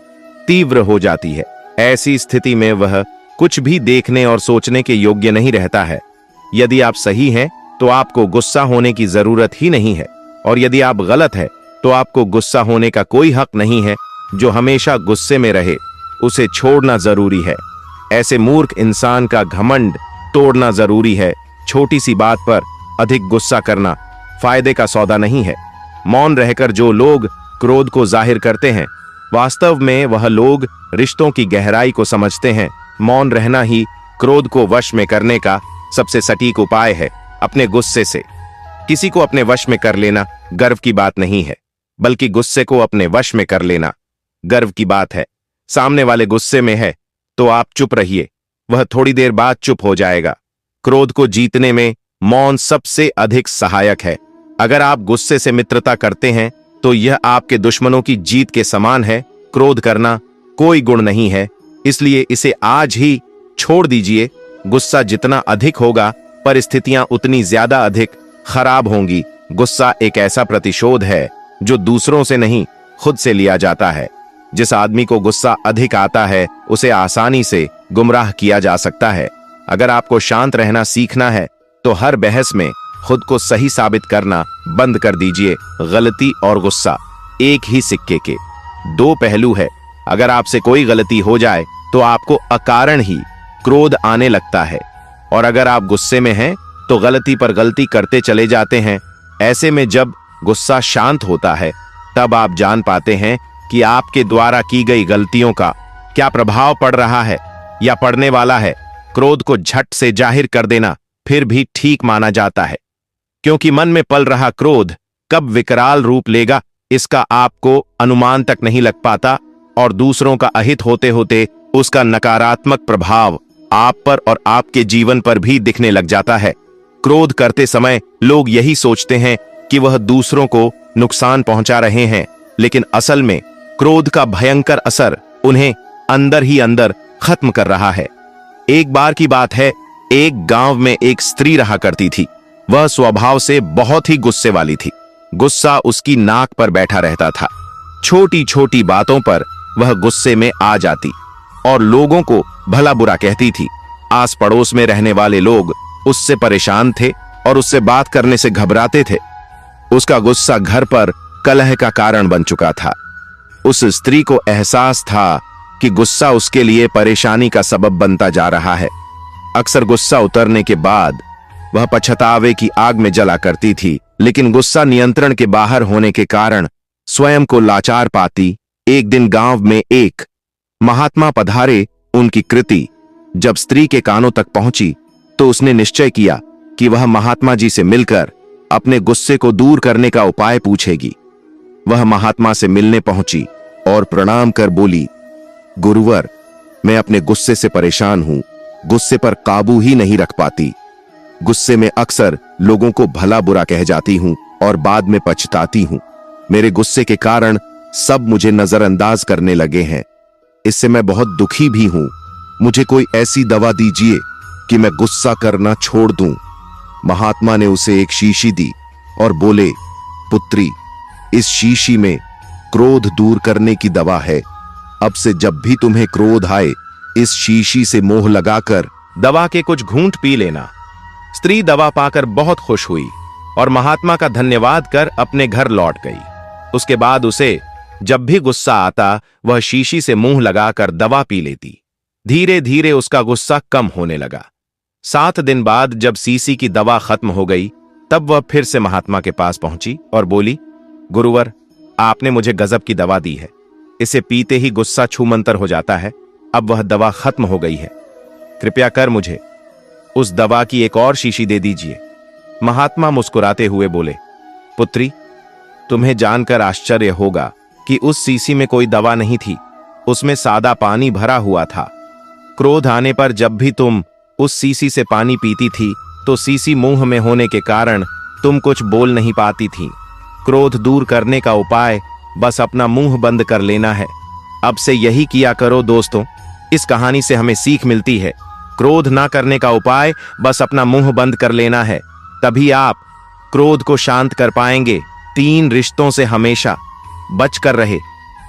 तीव्र हो जाती है। ऐसी स्थिति में वह कुछ भी देखने और सोचने के योग्य नहीं रहता है। यदि आप सही हैं तो आपको गुस्सा होने की जरूरत ही नहीं है, और यदि आप गलत हैं तो आपको गुस्सा होने का कोई हक नहीं है। जो हमेशा गुस्से में रहे उसे छोड़ना जरूरी है। ऐसे मूर्ख इंसान का घमंड तोड़ना जरूरी है। छोटी सी बात पर अधिक गुस्सा करना फायदे का सौदा नहीं है। मौन रहकर जो लोग क्रोध को जाहिर करते हैं, वास्तव में वह लोग रिश्तों की गहराई को समझते हैं। मौन रहना ही क्रोध को वश में करने का सबसे सटीक उपाय है। अपने गुस्से से किसी को अपने वश में कर लेना गर्व की बात नहीं है, बल्कि गुस्से को अपने वश में कर लेना गर्व की बात है। सामने वाले गुस्से में है तो आप चुप रहिए, वह थोड़ी देर बाद चुप हो जाएगा। क्रोध को जीतने में मौन सबसे अधिक सहायक है। अगर आप गुस्से से मित्रता करते हैं तो यह आपके दुश्मनों की जीत के समान है। क्रोध करना कोई गुण नहीं है, इसलिए इसे आज ही छोड़ दीजिए। गुस्सा जितना अधिक होगा परिस्थितियां उतनी ज्यादा अधिक खराब होंगी। गुस्सा एक ऐसा प्रतिशोध है जो दूसरों से नहीं खुद से लिया जाता है। जिस आदमी को गुस्सा अधिक आता है उसे आसानी से गुमराह किया जा सकता है। अगर आपको शांत रहना सीखना है तो हर बहस में खुद को सही साबित करना बंद कर दीजिए। गलती और गुस्सा एक ही सिक्के के दो पहलू है। अगर आपसे कोई गलती हो जाए तो आपको अकारण ही क्रोध आने लगता है। और अगर आप गुस्से में हैं तो गलती पर गलती करते चले जाते हैं। ऐसे में जब गुस्सा शांत होता है तब आप जान पाते हैं कि आपके द्वारा की गई गलतियों का क्या प्रभाव पड़ रहा है या पड़ने वाला है। क्रोध को झट से जाहिर कर देना फिर भी ठीक माना जाता है, क्योंकि मन में पल रहा क्रोध कब विकराल रूप लेगा इसका आपको अनुमान तक नहीं लग पाता और दूसरों का अहित होते होते उसका नकारात्मक प्रभाव आप पर और आपके जीवन पर भी दिखने लग जाता है। क्रोध करते समय लोग यही सोचते हैं कि वह दूसरों को नुकसान पहुंचा रहे हैं, लेकिन असल में क्रोध का भयंकर असर उन्हें अंदर ही अंदर खत्म कर रहा है। एक बार की बात है, एक गांव में एक स्त्री रहा करती थी। वह स्वभाव से बहुत ही गुस्से वाली थी। गुस्सा उसकी नाक पर बैठा रहता था। छोटी छोटी बातों पर वह गुस्से में आ जाती और लोगों को भला बुरा कहती थी। आस पड़ोस में रहने वाले लोग उससे परेशान थे और उससे बात करने से घबराते थे। उसका गुस्सा घर पर कलह का कारण बन चुका था। उस स्त्री को एहसास था कि गुस्सा उसके लिए परेशानी का सबब बनता जा रहा है। अक्सर गुस्सा उतरने के बाद वह पछतावे की आग में जला करती थी, लेकिन गुस्सा नियंत्रण के बाहर होने के कारण स्वयं को लाचार पाती। एक दिन गांव में एक महात्मा पधारे। उनकी कृति जब स्त्री के कानों तक पहुंची तो उसने निश्चय किया कि वह महात्मा जी से मिलकर अपने गुस्से को दूर करने का उपाय पूछेगी। वह महात्मा से मिलने पहुंची और प्रणाम कर बोली, गुरुवर, मैं अपने गुस्से से परेशान हूं। गुस्से पर काबू ही नहीं रख पाती। गुस्से में अक्सर लोगों को भला बुरा कह जाती हूं और बाद में पछताती हूं। मेरे गुस्से के कारण सब मुझे नजरअंदाज करने लगे हैं। इससे मैं बहुत दुखी भी हूं। मुझे कोई ऐसी दवा दीजिए कि मैं गुस्सा करना छोड़ दूं। महात्मा ने उसे एक शीशी दी और बोले, पुत्री, इस शीशी में क्रोध दूर करने की दवा है। अब से जब भी तुम्हें क्रोध आए, इस शीशी से मोह लगाकर दवा के कुछ घूंट पी लेना। स्त्री दवा पाकर बहुत खुश हुई और महात्मा का धन्यवाद कर अपने घर लौट गई। उसके बाद उसे जब भी गुस्सा आता वह शीशी से मुंह लगाकर दवा पी लेती। धीरे धीरे उसका गुस्सा कम होने लगा। 7 दिन बाद जब शीशी की दवा खत्म हो गई तब वह फिर से महात्मा के पास पहुंची और बोली, गुरुवर, आपने मुझे गजब की दवा दी है। इसे पीते ही गुस्सा छूमंतर हो जाता है। अब वह दवा खत्म हो गई है। कृपया कर मुझे उस दवा की एक और शीशी दे दीजिए। महात्मा मुस्कुराते हुए बोले, पुत्री, तुम्हें जानकर आश्चर्य होगा कि उस शीशी में कोई दवा नहीं थी। उसमें सादा पानी भरा हुआ था। क्रोध आने पर जब भी तुम उस शीशी से पानी पीती थी तो शीशी मुंह में होने के कारण तुम कुछ बोल नहीं पाती थी। क्रोध दूर करने का उपाय बस अपना मुंह बंद कर लेना है। अब से यही किया करो दोस्तों। इस कहानी से हमें सीख मिलती है। क्रोध ना करने का उपाय बस अपना मुंह बंद कर लेना है, तभी आप क्रोध को शांत कर पाएंगे। 3 रिश्तों से हमेशा बच कर रहे।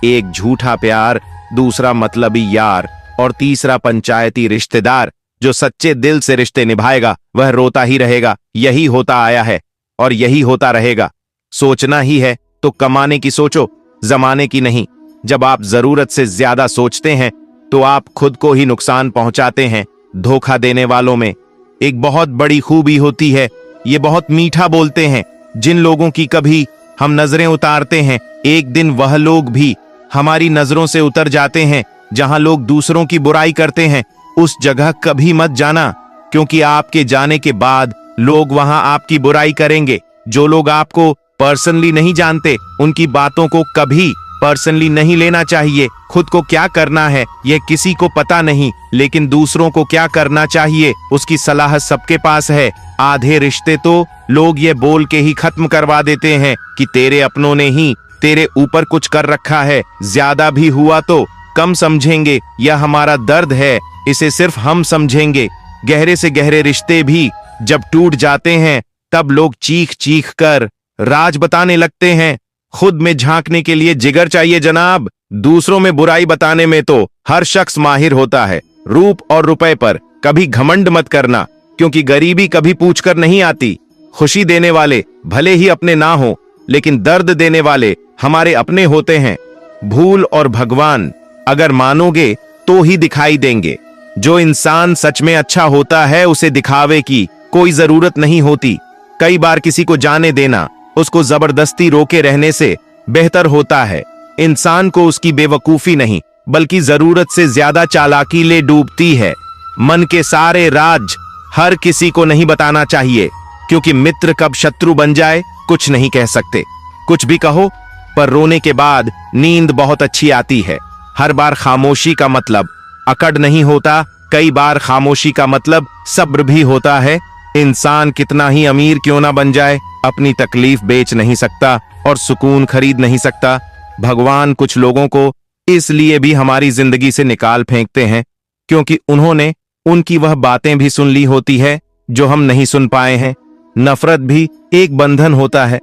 1 झूठा प्यार, दूसरा मतलबी यार और तीसरा पंचायती रिश्तेदार। जो सच्चे दिल से रिश्ते निभाएगा वह रोता ही रहेगा। यही होता आया है और यही होता रहेगा। सोचना ही है तो कमाने की सोचो, जमाने की नहीं। जब आप जरूरत से ज्यादा सोचते हैं तो आप खुद को ही नुकसान पहुंचाते हैं। धोखा देने वालों में एक बहुत बड़ी खूबी होती है, ये बहुत मीठा बोलते हैं। जिन लोगों की कभी हम नजरें उतारते हैं, एक दिन वह लोग भी हमारी नजरों से उतर जाते हैं। जहां लोग दूसरों की बुराई करते हैं उस जगह कभी मत जाना, क्योंकि आपके जाने के बाद लोग वहां आपकी बुराई करेंगे। जो लोग आपको पर्सनली नहीं जानते उनकी बातों को कभी पर्सनली नहीं लेना चाहिए। खुद को क्या करना है यह किसी को पता नहीं, लेकिन दूसरों को क्या करना चाहिए उसकी सलाह सबके पास है। आधे रिश्ते तो लोग ये बोल के ही खत्म करवा देते हैं कि तेरे अपनों ने ही तेरे ऊपर कुछ कर रखा है। ज्यादा भी हुआ तो कम समझेंगे, यह हमारा दर्द है, इसे सिर्फ हम समझेंगे। गहरे से गहरे रिश्ते भी जब टूट जाते हैं तब लोग चीख चीख कर राज बताने लगते हैं। खुद में झांकने के लिए जिगर चाहिए जनाब। दूसरों में बुराई बताने में तो हर शख्स माहिर होता है। रूप और रुपए पर कभी घमंड मत करना, क्योंकि गरीबी कभी पूछकर नहीं आती। खुशी देने वाले भले ही अपने ना हो, लेकिन दर्द देने वाले हमारे अपने होते हैं। भूल और भगवान अगर मानोगे तो ही दिखाई देंगे। जो इंसान सच में अच्छा होता है उसे दिखावे की कोई जरूरत नहीं होती। कई बार किसी को जाने देना उसको जबरदस्ती रोके रहने से बेहतर होता है। इंसान को उसकी बेवकूफी नहीं बल्कि जरूरत से ज्यादा चालाकी ले डूबती है। मन के सारे राज हर किसी को नहीं बताना चाहिए, क्योंकि मित्र कब शत्रु बन जाए कुछ नहीं कह सकते। कुछ भी कहो, पर रोने के बाद नींद बहुत अच्छी आती है। हर बार खामोशी का मतलब अकड़ नहीं होता, कई बार खामोशी का मतलब सब्र भी होता है। इंसान कितना ही अमीर क्यों ना बन जाए, अपनी तकलीफ बेच नहीं सकता और सुकून खरीद नहीं सकता। भगवान कुछ लोगों को इसलिए भी हमारी जिंदगी से निकाल फेंकते हैं क्योंकि उन्होंने उनकी वह बातें भी सुन ली होती है जो हम नहीं सुन पाए हैं। नफरत भी एक बंधन होता है,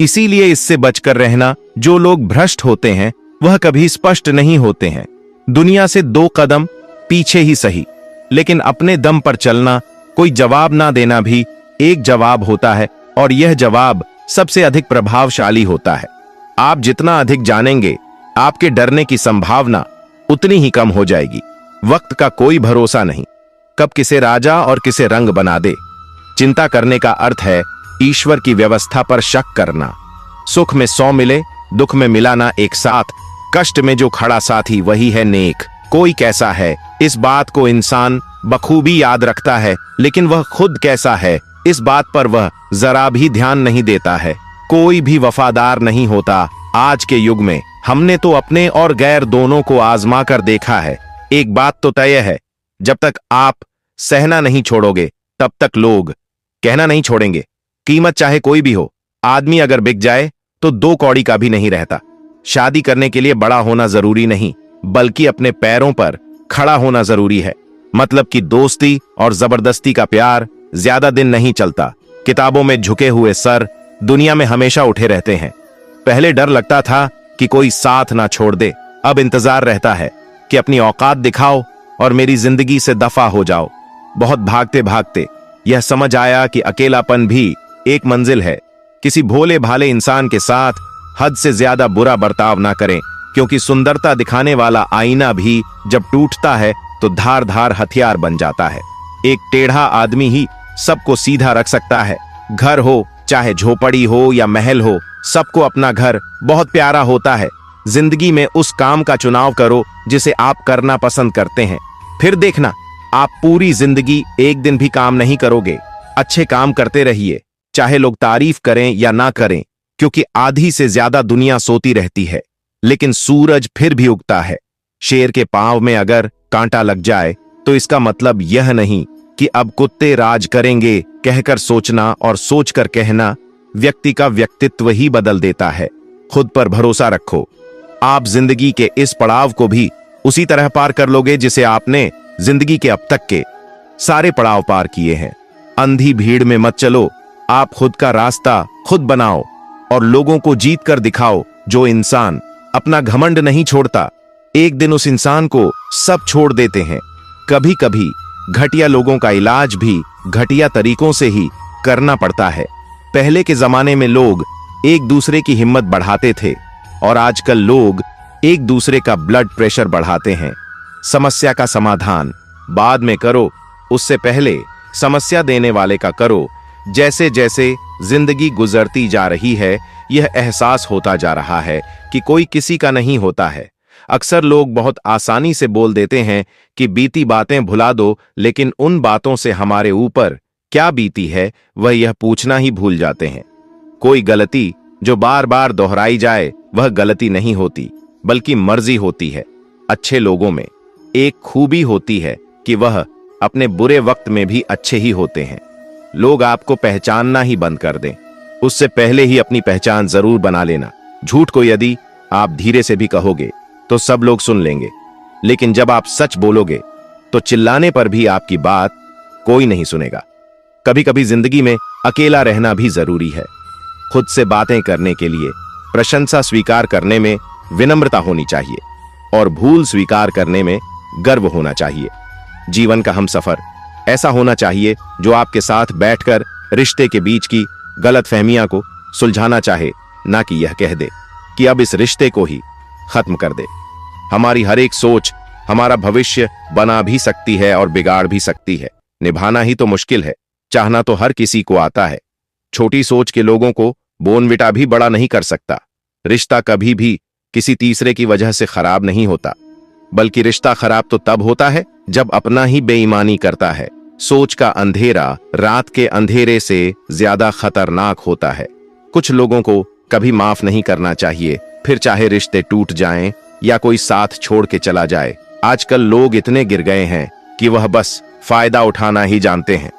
इसीलिए इससे बचकर रहना। जो लोग भ्रष्ट होते हैं वह कभी स्पष्ट नहीं होते हैं। दुनिया से 2 कदम पीछे ही सही, लेकिन अपने दम पर चलना, कोई जवाब ना देना भी एक जवाब होता है, और यह जवाब सबसे अधिक प्रभावशाली होता है। आप जितना अधिक जानेंगे, आपके डरने की संभावना उतनी ही कम हो जाएगी। वक्त का कोई भरोसा नहीं, कब किसे राजा और किसे रंग बना दे। चिंता करने का अर्थ है ईश्वर की व्यवस्था पर शक करना। सुख में 100 मिले, दुख में मिलाना एक साथ। कष्ट में जो खड़ा साथी वही है नेक। कोई कैसा है इस बात को इंसान बखूबी याद रखता है, लेकिन वह खुद कैसा है इस बात पर वह जरा भी ध्यान नहीं देता है। कोई भी वफादार नहीं होता। आज के युग में हमने तो अपने और गैर दोनों को आजमा कर देखा है। एक बात तो तय है, जब तक आप सहना नहीं छोड़ोगे तब तक लोग कहना नहीं छोड़ेंगे। कीमत चाहे कोई भी हो, आदमी अगर बिक जाए तो 2 कौड़ी का भी नहीं रहता। शादी करने के लिए बड़ा होना जरूरी नहीं, बल्कि अपने पैरों पर खड़ा होना जरूरी है। मतलब कि दोस्ती और जबरदस्ती का प्यार ज्यादा दिन नहीं चलता। किताबों में झुके हुए सर दुनिया में हमेशा उठे रहते हैं। पहले डर लगता था कि कोई साथ ना छोड़ दे, अब इंतजार रहता है कि अपनी औकात दिखाओ और मेरी जिंदगी से दफा हो जाओ। बहुत भागते भागते यह समझ आया कि अकेलापन भी एक मंजिल है। किसी भोले भाले इंसान के साथ हद से ज्यादा बुरा बर्ताव ना करें, क्योंकि सुंदरता दिखाने वाला आईना भी जब टूटता है तो धार धार हथियार बन जाता है। एक टेढ़ा आदमी ही सबको सीधा रख सकता है। घर हो चाहे झोपड़ी हो या महल हो, सबको अपना घर बहुत प्यारा होता है। जिंदगी में उस काम का चुनाव करो जिसे आप करना पसंद करते हैं, फिर देखना आप पूरी जिंदगी एक दिन भी काम नहीं करोगे। अच्छे काम करते रहिए, चाहे लोग तारीफ करें या ना करें, क्योंकि आधी से ज्यादा दुनिया सोती रहती है, लेकिन सूरज फिर भी उगता है। शेर के पांव में अगर कांटा लग जाए तो इसका मतलब यह नहीं कि अब कुत्ते राज करेंगे कहकर सोचना और सोचकर कहना व्यक्ति का व्यक्तित्व ही बदल देता है। खुद पर भरोसा रखो, आप जिंदगी के इस पड़ाव को भी उसी तरह पार कर लोगे जिसे आपने जिंदगी के अब तक के सारे पड़ाव पार किए हैं। अंधी भीड़ में मत चलो, आप खुद का रास्ता खुद बनाओ और लोगों को जीत कर दिखाओ। जो इंसान अपना घमंड नहीं छोड़ता, एक दिन उस इंसान को सब छोड़ देते हैं। कभी कभी घटिया लोगों का इलाज भी घटिया तरीकों से ही करना पड़ता है। पहले के जमाने में लोग एक दूसरे की हिम्मत बढ़ाते थे, और आजकल लोग एक दूसरे का ब्लड प्रेशर बढ़ाते हैं। समस्या का समाधान बाद में करो, उससे पहले समस्या देने वाले का करो। जैसे जैसे जिंदगी गुजरती जा रही है, यह एहसास होता जा रहा है कि कोई किसी का नहीं होता है। अक्सर लोग बहुत आसानी से बोल देते हैं कि बीती बातें भुला दो, लेकिन उन बातों से हमारे ऊपर क्या बीती है वह यह पूछना ही भूल जाते हैं। कोई गलती जो बार बार दोहराई जाए वह गलती नहीं होती, बल्कि मर्जी होती है। अच्छे लोगों में एक खूबी होती है कि वह अपने बुरे वक्त में भी अच्छे ही होते हैं। लोग आपको पहचानना ही बंद कर दें, उससे पहले ही अपनी पहचान जरूर बना लेना। झूठ को यदि आप धीरे से भी कहोगे तो सब लोग सुन लेंगे, लेकिन जब आप सच बोलोगे तो चिल्लाने पर भी आपकी बात कोई नहीं सुनेगा। कभी कभी जिंदगी में अकेला रहना भी जरूरी है। खुद से बातें करने के लिए प्रशंसा स्वीकार करने में विनम्रता होनी चाहिए, और भूल स्वीकार करने में गर्व होना चाहिए। जीवन का हमसफर ऐसा होना चाहिए जो आपके साथ बैठकर रिश्ते के बीच की गलतफहमियां को सुलझाना चाहे, ना कि यह कह दे कि अब इस रिश्ते को ही खत्म कर दे। हमारी हर एक सोच हमारा भविष्य बना भी सकती है और बिगाड़ भी सकती है। निभाना ही तो मुश्किल है, चाहना तो हर किसी को आता है। छोटी सोच के लोगों को बोनविटा भी बड़ा नहीं कर सकता। रिश्ता कभी भी किसी तीसरे की वजह से खराब नहीं होता, बल्कि रिश्ता खराब तो तब होता है जब अपना ही बेईमानी करता है। सोच का अंधेरा रात के अंधेरे से ज्यादा खतरनाक होता है। कुछ लोगों को कभी माफ नहीं करना चाहिए, फिर चाहे रिश्ते टूट जाएं या कोई साथ छोड़ के चला जाए। आजकल लोग इतने गिर गए हैं कि वह बस फायदा उठाना ही जानते हैं।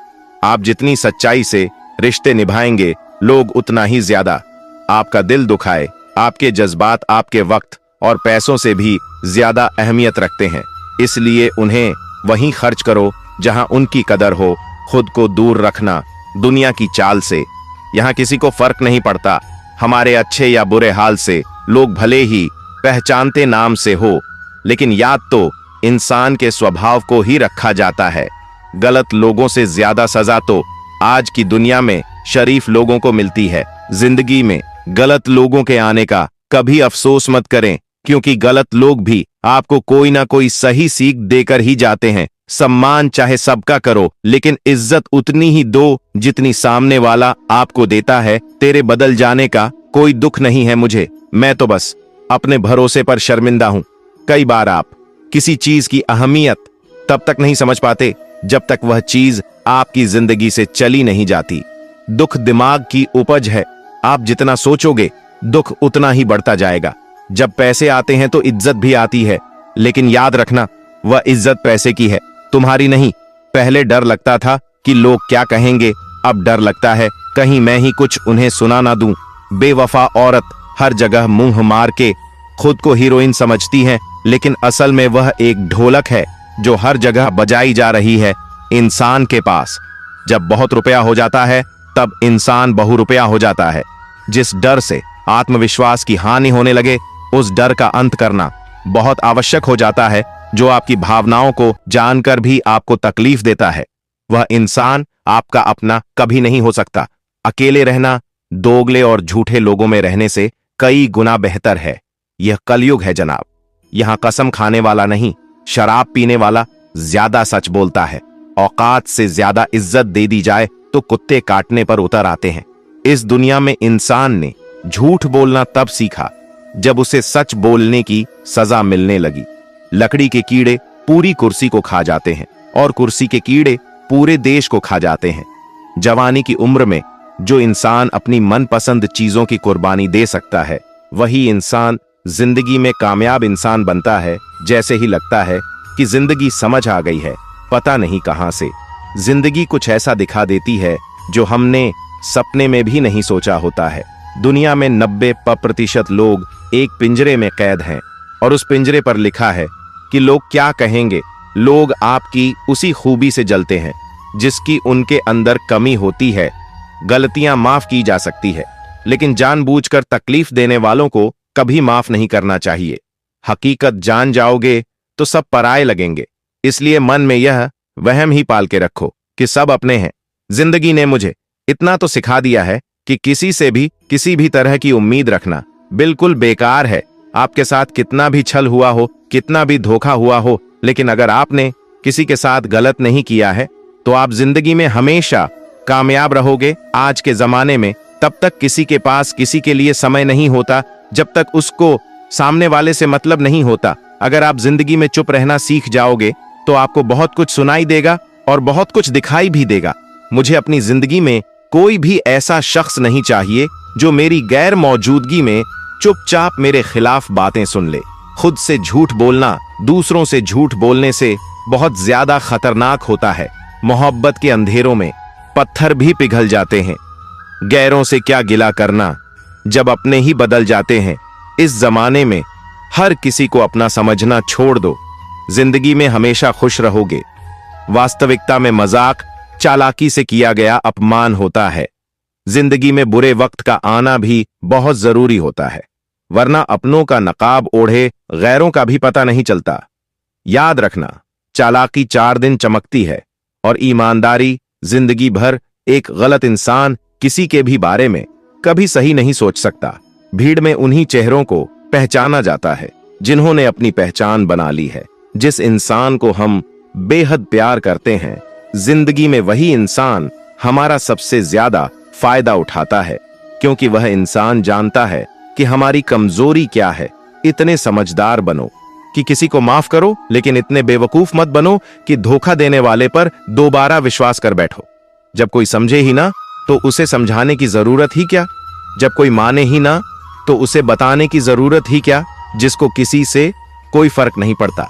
आप जितनी सच्चाई से रिश्ते निभाएंगे, लोग उतना ही ज्यादा आपका दिल दुखाए। आपके जज्बात आपके वक्त और पैसों से भी ज्यादा अहमियत रखते हैं, इसलिए उन्हें वहीं खर्च करो जहां उनकी कदर हो। खुद को दूर रखना दुनिया की चाल से। यहां किसी को फर्क नहीं पड़ता हमारे अच्छे या बुरे हाल से। लोग भले ही पहचानते नाम से हो, लेकिन याद तो इंसान के स्वभाव को ही रखा जाता है। गलत लोगों से ज्यादा सजा तो आज की दुनिया में शरीफ लोगों को मिलती है। जिंदगी में गलत लोगों के आने का कभी अफसोस मत करें, क्योंकि गलत लोग भी आपको कोई ना कोई सही सीख देकर ही जाते हैं। सम्मान चाहे सबका करो, लेकिन इज्जत उतनी ही दो जितनी सामने वाला आपको देता है। तेरे बदल जाने का कोई दुख नहीं है मुझे, मैं तो बस अपने भरोसे पर शर्मिंदा हूं। कई बार आप किसी चीज की अहमियत तब तक नहीं समझ पाते जब तक वह चीज आपकी जिंदगी से चली नहीं जाती। दुख दिमाग की उपज है, आप जितना सोचोगे दुख उतना ही बढ़ता जाएगा। जब पैसे आते हैं तो इज्जत भी आती है, लेकिन याद रखना वह इज्जत पैसे की है, तुम्हारी नहीं। पहले डर लगता था कि लोग क्या कहेंगे, अब डर लगता है कहीं मैं ही कुछ उन्हें सुना ना दूं। बेवफा औरत हर जगह मुंह मार के खुद को हीरोइन समझती है, लेकिन असल में वह एक ढोलक है जो हर जगह बजाई जा रही है। इंसान के पास जब बहुत रुपया हो जाता है, तब इंसान बहुरुपया हो जाता है। जिस डर से आत्मविश्वास की हानि होने लगे, उस डर का अंत करना बहुत आवश्यक हो जाता है। जो आपकी भावनाओं को जानकर भी आपको तकलीफ देता है, वह इंसान आपका अपना कभी नहीं हो सकता। अकेले रहना दोगले और झूठे लोगों में रहने से कई गुना बेहतर है। यह कलयुग है जनाब। यहां कसम खाने वाला नहीं, शराब पीने वाला ज्यादा सच बोलता है। औकात से ज्यादा इज्जत दे दी जाए तो कुत्ते काटने पर उतर आते हैं। इस दुनिया में इंसान ने झूठ बोलना तब सीखा जब उसे सच बोलने की सजा मिलने लगी। लकड़ी के कीड़े पूरी कुर्सी को खा जाते हैं और कुर्सी के कीड़े पूरे देश को खा जाते हैं। जवानी की उम्र में जो इंसान अपनी मनपसंद चीजों की कुर्बानी दे सकता है, वही इंसान जिंदगी में कामयाब इंसान बनता है। जैसे ही लगता है कि जिंदगी समझ आ गई है, पता नहीं कहां से जिंदगी कुछ ऐसा दिखा देती है जो हमने सपने में भी नहीं सोचा होता है। दुनिया में 90% लोग एक पिंजरे में कैद हैं, और उस पिंजरे पर लिखा है कि लोग क्या कहेंगे। लोग आपकी उसी खूबी से जलते हैं जिसकी उनके अंदर कमी होती है। गलतियां माफ की जा सकती है, लेकिन जानबूझकर तकलीफ देने वालों को कभी माफ नहीं करना चाहिए। हकीकत जान जाओगे तो सब पराये लगेंगे, इसलिए मन में यह वहम ही पाल के रखो कि सब अपने हैं। जिंदगी ने मुझे इतना तो सिखा दिया है कि किसी से भी किसी भी तरह की उम्मीद रखना बिल्कुल बेकार है। आपके साथ कितना भी छल हुआ हो, कितना भी धोखा हुआ हो, लेकिन अगर आपने किसी के साथ गलत नहीं किया है तो आप जिंदगी में हमेशा कामयाब रहोगे। आज के जमाने में तब तक किसी के पास किसी के लिए समय नहीं होता जब तक उसको सामने वाले से मतलब नहीं होता। अगर आप जिंदगी में चुप रहना सीख जाओगे तो आपको बहुत कुछ सुनाई देगा और बहुत कुछ दिखाई भी देगा। मुझे अपनी जिंदगी में कोई भी ऐसा शख्स नहीं चाहिए जो मेरी गैर मौजूदगी में चुपचाप मेरे खिलाफ बातें सुन ले। खुद से झूठ बोलना दूसरों से झूठ बोलने से बहुत ज्यादा खतरनाक होता है। मोहब्बत के अंधेरों में पत्थर भी पिघल जाते हैं। गैरों से क्या गिला करना जब अपने ही बदल जाते हैं। इस जमाने में हर किसी को अपना समझना छोड़ दो। जिंदगी में हमेशा खुश रहोगे। वास्तविकता में मजाक चालाकी से किया गया अपमान होता है। जिंदगी में बुरे वक्त का आना भी बहुत जरूरी होता है, वरना अपनों का नकाब ओढ़े गैरों का भी पता नहीं चलता। याद रखना, चालाकी 4 दिन चमकती है और ईमानदारी जिंदगी भर। एक गलत इंसान किसी के भी बारे में कभी सही नहीं सोच सकता। भीड़ में उन्हीं चेहरों को पहचाना जाता है जिन्होंने अपनी पहचान बना ली है। जिस इंसान को हम बेहद प्यार करते हैं, जिंदगी में वही इंसान हमारा सबसे ज्यादा फायदा उठाता है, क्योंकि वह इंसान जानता है कि हमारी कमजोरी क्या है। इतने समझदार बनो कि किसी को माफ करो, लेकिन इतने बेवकूफ मत बनो कि धोखा देने वाले पर दोबारा विश्वास कर बैठो। जब कोई समझे ही ना तो उसे समझाने की जरूरत ही क्या? जब कोई माने ही ना तो उसे बताने की जरूरत ही क्या? जिसको किसी से कोई फर्क नहीं पड़ता,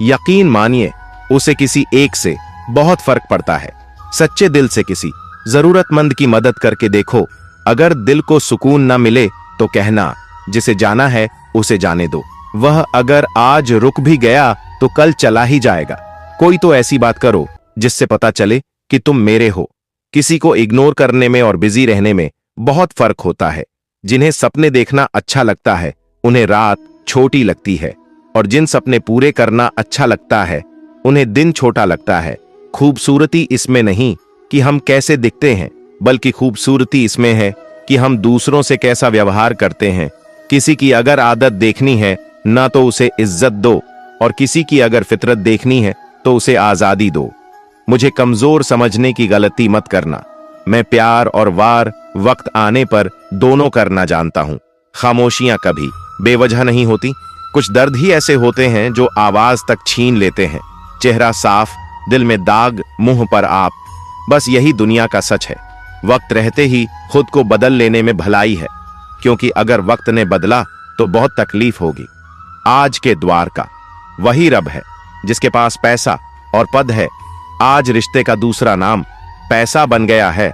यकीन मानिए उसे किसी एक से बहुत फर्क पड़ता है। सच्चे दिल से किसी जरूरतमंद की मदद करके देखो। अगर दिल को सुकून ना मिले तो कहना, जिसे जाना है उसे जाने दो। वह अगर आज रुक भी गया तो कल चला ही जाएगा। कोई तो ऐसी बात करो जिससे पता चले कि तुम मेरे हो। किसी को इग्नोर करने में और बिजी रहने में बहुत फर्क होता है। जिन्हें सपने देखना अच्छा लगता है उन्हें रात छोटी लगती है, और जिन सपने पूरे करना अच्छा लगता है उन्हें दिन छोटा लगता है। खूबसूरती इसमें नहीं कि हम कैसे दिखते हैं, बल्कि खूबसूरती इसमें है कि हम दूसरों से कैसा व्यवहार करते हैं। किसी की अगर आदत देखनी है ना तो उसे इज्जत दो, और किसी की अगर फितरत देखनी है तो उसे आजादी दो। मुझे कमजोर समझने की गलती मत करना। मैं प्यार और वार वक्त आने पर दोनों करना जानता हूं। खामोशियां कभी बेवजह नहीं होती। कुछ दर्द ही ऐसे होते हैं जो आवाज तक छीन लेते हैं। चेहरा साफ, दिल में दाग, मुंह पर आप। बस यही दुनिया का सच है। वक्त रहते ही खुद को बदल लेने में भलाई है, क्योंकि अगर वक्त ने बदला तो बहुत तकलीफ होगी। आज के द्वार का वही रब है जिसके पास पैसा और पद है। आज रिश्ते का दूसरा नाम पैसा बन गया है।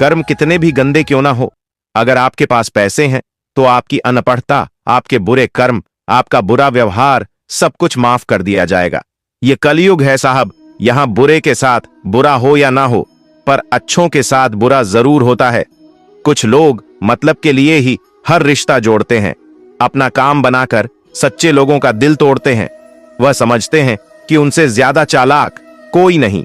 कर्म कितने भी गंदे क्यों ना हो, अगर आपके पास पैसे हैं तो आपकी अनपढ़ता, आपके बुरे कर्म, आपका बुरा व्यवहार, सब कुछ माफ कर दिया जाएगा। ये कलयुग है साहब। यहां बुरे के साथ बुरा हो या ना हो, पर अच्छों के साथ बुरा जरूर होता है। कुछ लोग मतलब के लिए ही हर रिश्ता जोड़ते हैं, अपना काम बनाकर सच्चे लोगों का दिल तोड़ते हैं। वह समझते हैं कि उनसे ज्यादा चालाक कोई नहीं,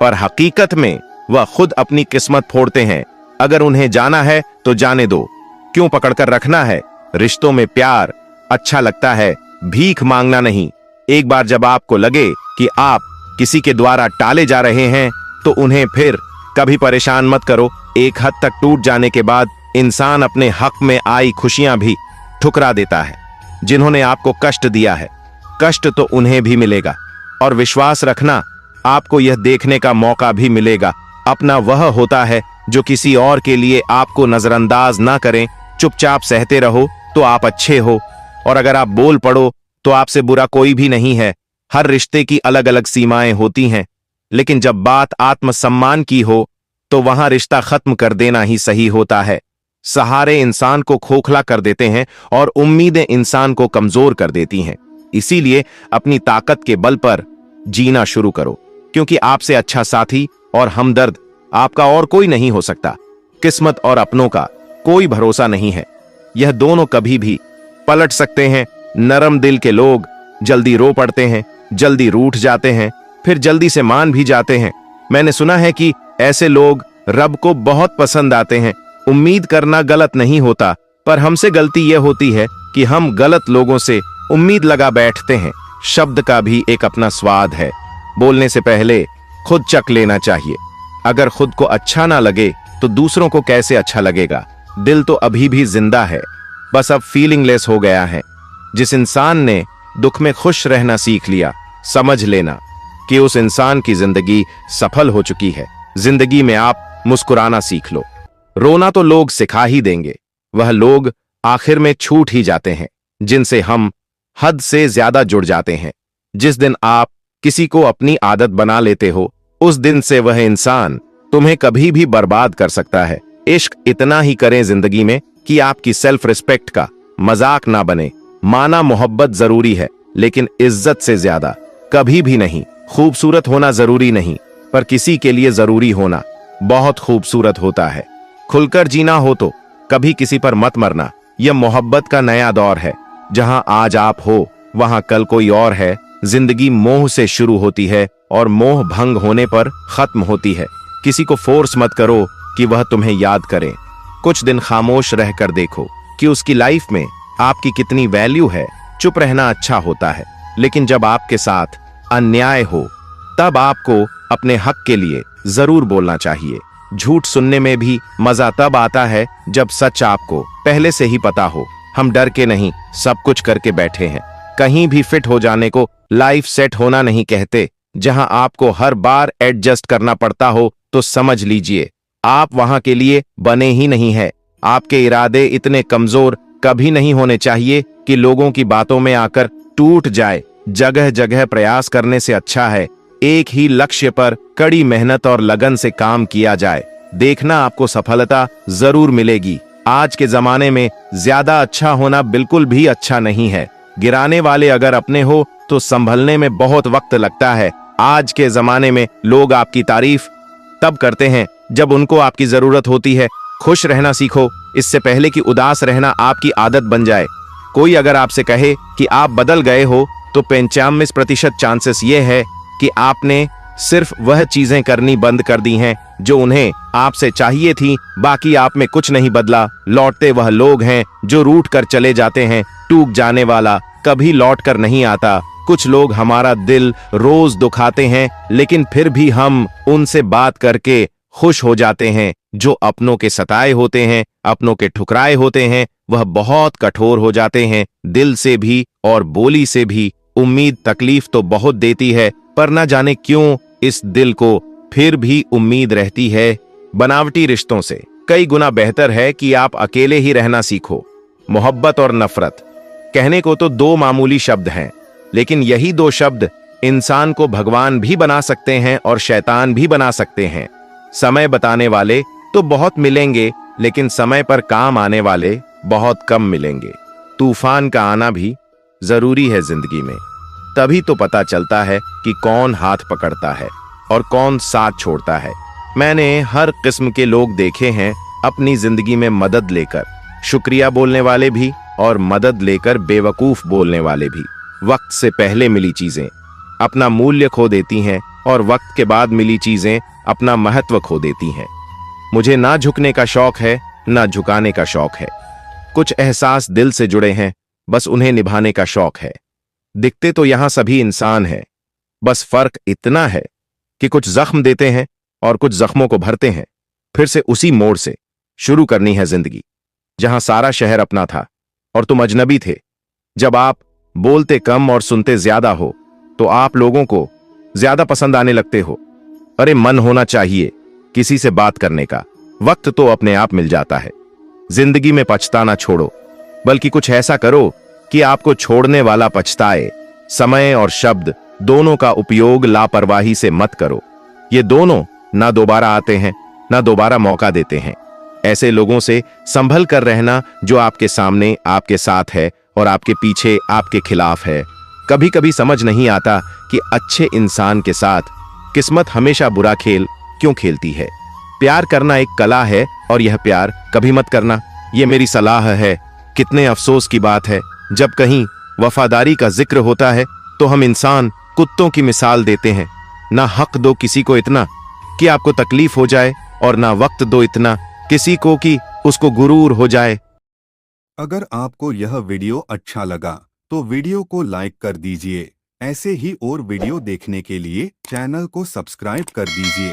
पर हकीकत में वह खुद अपनी किस्मत फोड़ते हैं। अगर उन्हें जाना है तो जाने दो, क्यों पकड़कर रखना है? रिश्तों में प्यार अच्छा लगता है, भीख मांगना नहीं। एक बार जब आपको लगे कि आप किसी के द्वारा टाले जा रहे हैं तो उन्हें फिर कभी परेशान मत करो। एक हद तक टूट जाने के बाद इंसान अपने हक में आई खुशियां भी ठुकरा देता है। जिन्होंने आपको कष्ट दिया है, कष्ट तो उन्हें भी मिलेगा, और विश्वास रखना आपको यह देखने का मौका भी मिलेगा। अपना वह होता है जो किसी और के लिए आपको नजरअंदाज ना करें। चुपचाप सहते रहो तो आप अच्छे हो, और अगर आप बोल पड़ो तो आपसे बुरा कोई भी नहीं है। हर रिश्ते की अलग अलग सीमाएं होती हैं, लेकिन जब बात आत्मसम्मान की हो तो वहां रिश्ता खत्म कर देना ही सही होता है। सहारे इंसान को खोखला कर देते हैं और उम्मीदें इंसान को कमजोर कर देती हैं। इसीलिए अपनी ताकत के बल पर जीना शुरू करो, क्योंकि आपसे अच्छा साथी और हमदर्द आपका और कोई नहीं हो सकता। किस्मत और अपनों का कोई भरोसा नहीं है, यह दोनों कभी भी पलट सकते हैं। नरम दिल के लोग जल्दी रो पड़ते हैं, जल्दी रूठ जाते हैं, फिर जल्दी से मान भी जाते हैं। मैंने सुना है कि ऐसे लोग रब को बहुत पसंद आते हैं। उम्मीद करना गलत नहीं होता, पर हमसे गलती यह होती है कि हम गलत लोगों से उम्मीद लगा बैठते हैं। शब्द का भी एक अपना स्वाद है। बोलने से पहले खुद चख लेना चाहिए। अगर खुद को अच्छा ना लगे तो दूसरों को कैसे अच्छा लगेगा? दिल तो अभी भी जिंदा है, बस अब फीलिंगलेस हो गया है। जिस इंसान ने दुख में खुश रहना सीख लिया, समझ लेना कि उस इंसान की जिंदगी सफल हो चुकी है। जिंदगी में आप मुस्कुराना सीख लो। रोना तो लोग सिखा ही देंगे, वह लोग आखिर में छूट ही जाते हैं जिनसे हम हद से ज्यादा जुड़ जाते हैं। जिस दिन आप किसी को अपनी आदत बना लेते हो, उस दिन से वह इंसान तुम्हें कभी भी बर्बाद कर सकता है। इश्क इतना ही करें जिंदगी में कि आपकी सेल्फ रिस्पेक्ट का मजाक ना बने। माना मोहब्बत जरूरी है, लेकिन इज्जत से ज्यादा कभी भी नहीं। खूबसूरत होना जरूरी नहीं, पर किसी के लिए जरूरी होना बहुत खूबसूरत होता है। खुलकर जीना हो तो कभी किसी पर मत मरना। यह मोहब्बत का नया दौर है। जहां आज आप हो वहां कल कोई और है। जिंदगी मोह से शुरू होती है और मोह भंग होने पर खत्म होती है। किसी को फोर्स मत करो कि वह तुम्हें याद करे। कुछ दिन खामोश रहकर देखो कि उसकी लाइफ में आपकी कितनी वैल्यू है। चुप रहना अच्छा होता है, लेकिन जब आपके साथ अन्याय हो, तब आपको अपने हक के लिए जरूर बोलना चाहिए। झूठ सुनने में भी मजा तब आता है जब सच आपको पहले से ही पता हो। हम डर के नहीं, सब कुछ करके बैठे हैं। कहीं भी फिट हो जाने को लाइफ सेट होना नहीं कहते। जहां आपको हर बार एडजस्ट करना पड़ता हो तो समझ लीजिए आप वहां के लिए बने ही नहीं है। आपके इरादे इतने कमजोर कभी नहीं होने चाहिए कि लोगों की बातों में आकर टूट जाए। जगह जगह प्रयास करने से अच्छा है एक ही लक्ष्य पर कड़ी मेहनत और लगन से काम किया जाए। देखना आपको सफलता जरूर मिलेगी। आज के जमाने में ज्यादा अच्छा होना बिल्कुल भी अच्छा नहीं है। गिराने वाले अगर अपने हो तो संभलने में बहुत वक्त लगता है। आज के जमाने में लोग आपकी तारीफ तब करते हैं जब उनको आपकी जरूरत होती है। खुश रहना सीखो, इससे पहले कि उदास रहना आपकी आदत बन जाए। कोई अगर आपसे कहे कि आप बदल गए हो तो 95% चांसेस ये है कि आपने सिर्फ वह चीजें करनी बंद कर दी हैं जो उन्हें आपसे चाहिए थी। बाकी आप में कुछ नहीं बदला। लौटते वह लोग हैं जो रूठ कर चले जाते हैं। टूट जाने वाला कभी लौट कर नहीं आता। कुछ लोग हमारा दिल रोज दुखाते हैं, लेकिन फिर भी हम उनसे बात करके खुश हो जाते हैं। जो अपनों के सताए होते हैं, अपनों के ठुकराए होते हैं, वह बहुत कठोर हो जाते हैं, दिल से भी और बोली से भी। उम्मीद तकलीफ तो बहुत देती है, पर न जाने क्यों इस दिल को फिर भी उम्मीद रहती है। बनावटी रिश्तों से कई गुना बेहतर है कि आप अकेले ही रहना सीखो। मोहब्बत और नफरत कहने को तो दो मामूली शब्द हैं, लेकिन यही दो शब्द इंसान को भगवान भी बना सकते हैं और शैतान भी बना सकते हैं। समय बताने वाले तो बहुत मिलेंगे, लेकिन समय पर काम आने वाले बहुत कम मिलेंगे। तूफान का आना भी जरूरी है जिंदगी में, तभी तो पता चलता है कि कौन हाथ पकड़ता है और कौन साथ छोड़ता है। मैंने हर किस्म के लोग देखे हैं अपनी जिंदगी में मदद लेकर, शुक्रिया बोलने वाले भी और मदद लेकर बेवकूफ बोलने वाले भी। वक्त से पहले मिली चीजें अपना मूल्य खो देती हैं और वक्त के बाद मिली चीजें अपना महत्व खो देती हैं। मुझे ना झुकने का शौक है, ना झुकाने का शौक है। कुछ एहसास दिल से जुड़े हैं, बस उन्हें निभाने का शौक है। दिखते तो यहां सभी इंसान हैं, बस फर्क इतना है कि कुछ जख्म देते हैं और कुछ जख्मों को भरते हैं। फिर से उसी मोड़ से शुरू करनी है जिंदगी, जहां सारा शहर अपना था और तुम अजनबी थे। जब आप बोलते कम और सुनते ज्यादा हो तो आप लोगों को ज्यादा पसंद आने लगते हो। अरे मन होना चाहिए किसी से बात करने का, वक्त तो अपने आप मिल जाता है। जिंदगी में पछताना छोड़ो, बल्कि कुछ ऐसा करो कि आपको छोड़ने वाला पछताए। समय और शब्द दोनों का उपयोग लापरवाही से मत करो। ये दोनों ना दोबारा आते हैं, ना दोबारा मौका देते हैं। ऐसे लोगों से संभल कर रहना जो आपके सामने आपके साथ है और आपके पीछे आपके खिलाफ है। कभी कभी समझ नहीं आता कि अच्छे इंसान के साथ किस्मत हमेशा बुरा खेल क्यों खेलती है। प्यार करना एक कला है और यह प्यार कभी मत करना, ये मेरी सलाह है। कितने अफसोस की बात है जब कहीं वफादारी का जिक्र होता है तो हम इंसान कुत्तों की मिसाल देते हैं। ना हक दो किसी को इतना कि आपको तकलीफ हो जाए, और ना वक्त दो इतना किसी को कि उसको गुरूर हो जाए। अगर आपको यह वीडियो अच्छा लगा तो वीडियो को लाइक कर दीजिए। ऐसे ही और वीडियो देखने के लिए चैनल को सब्सक्राइब कर दीजिए।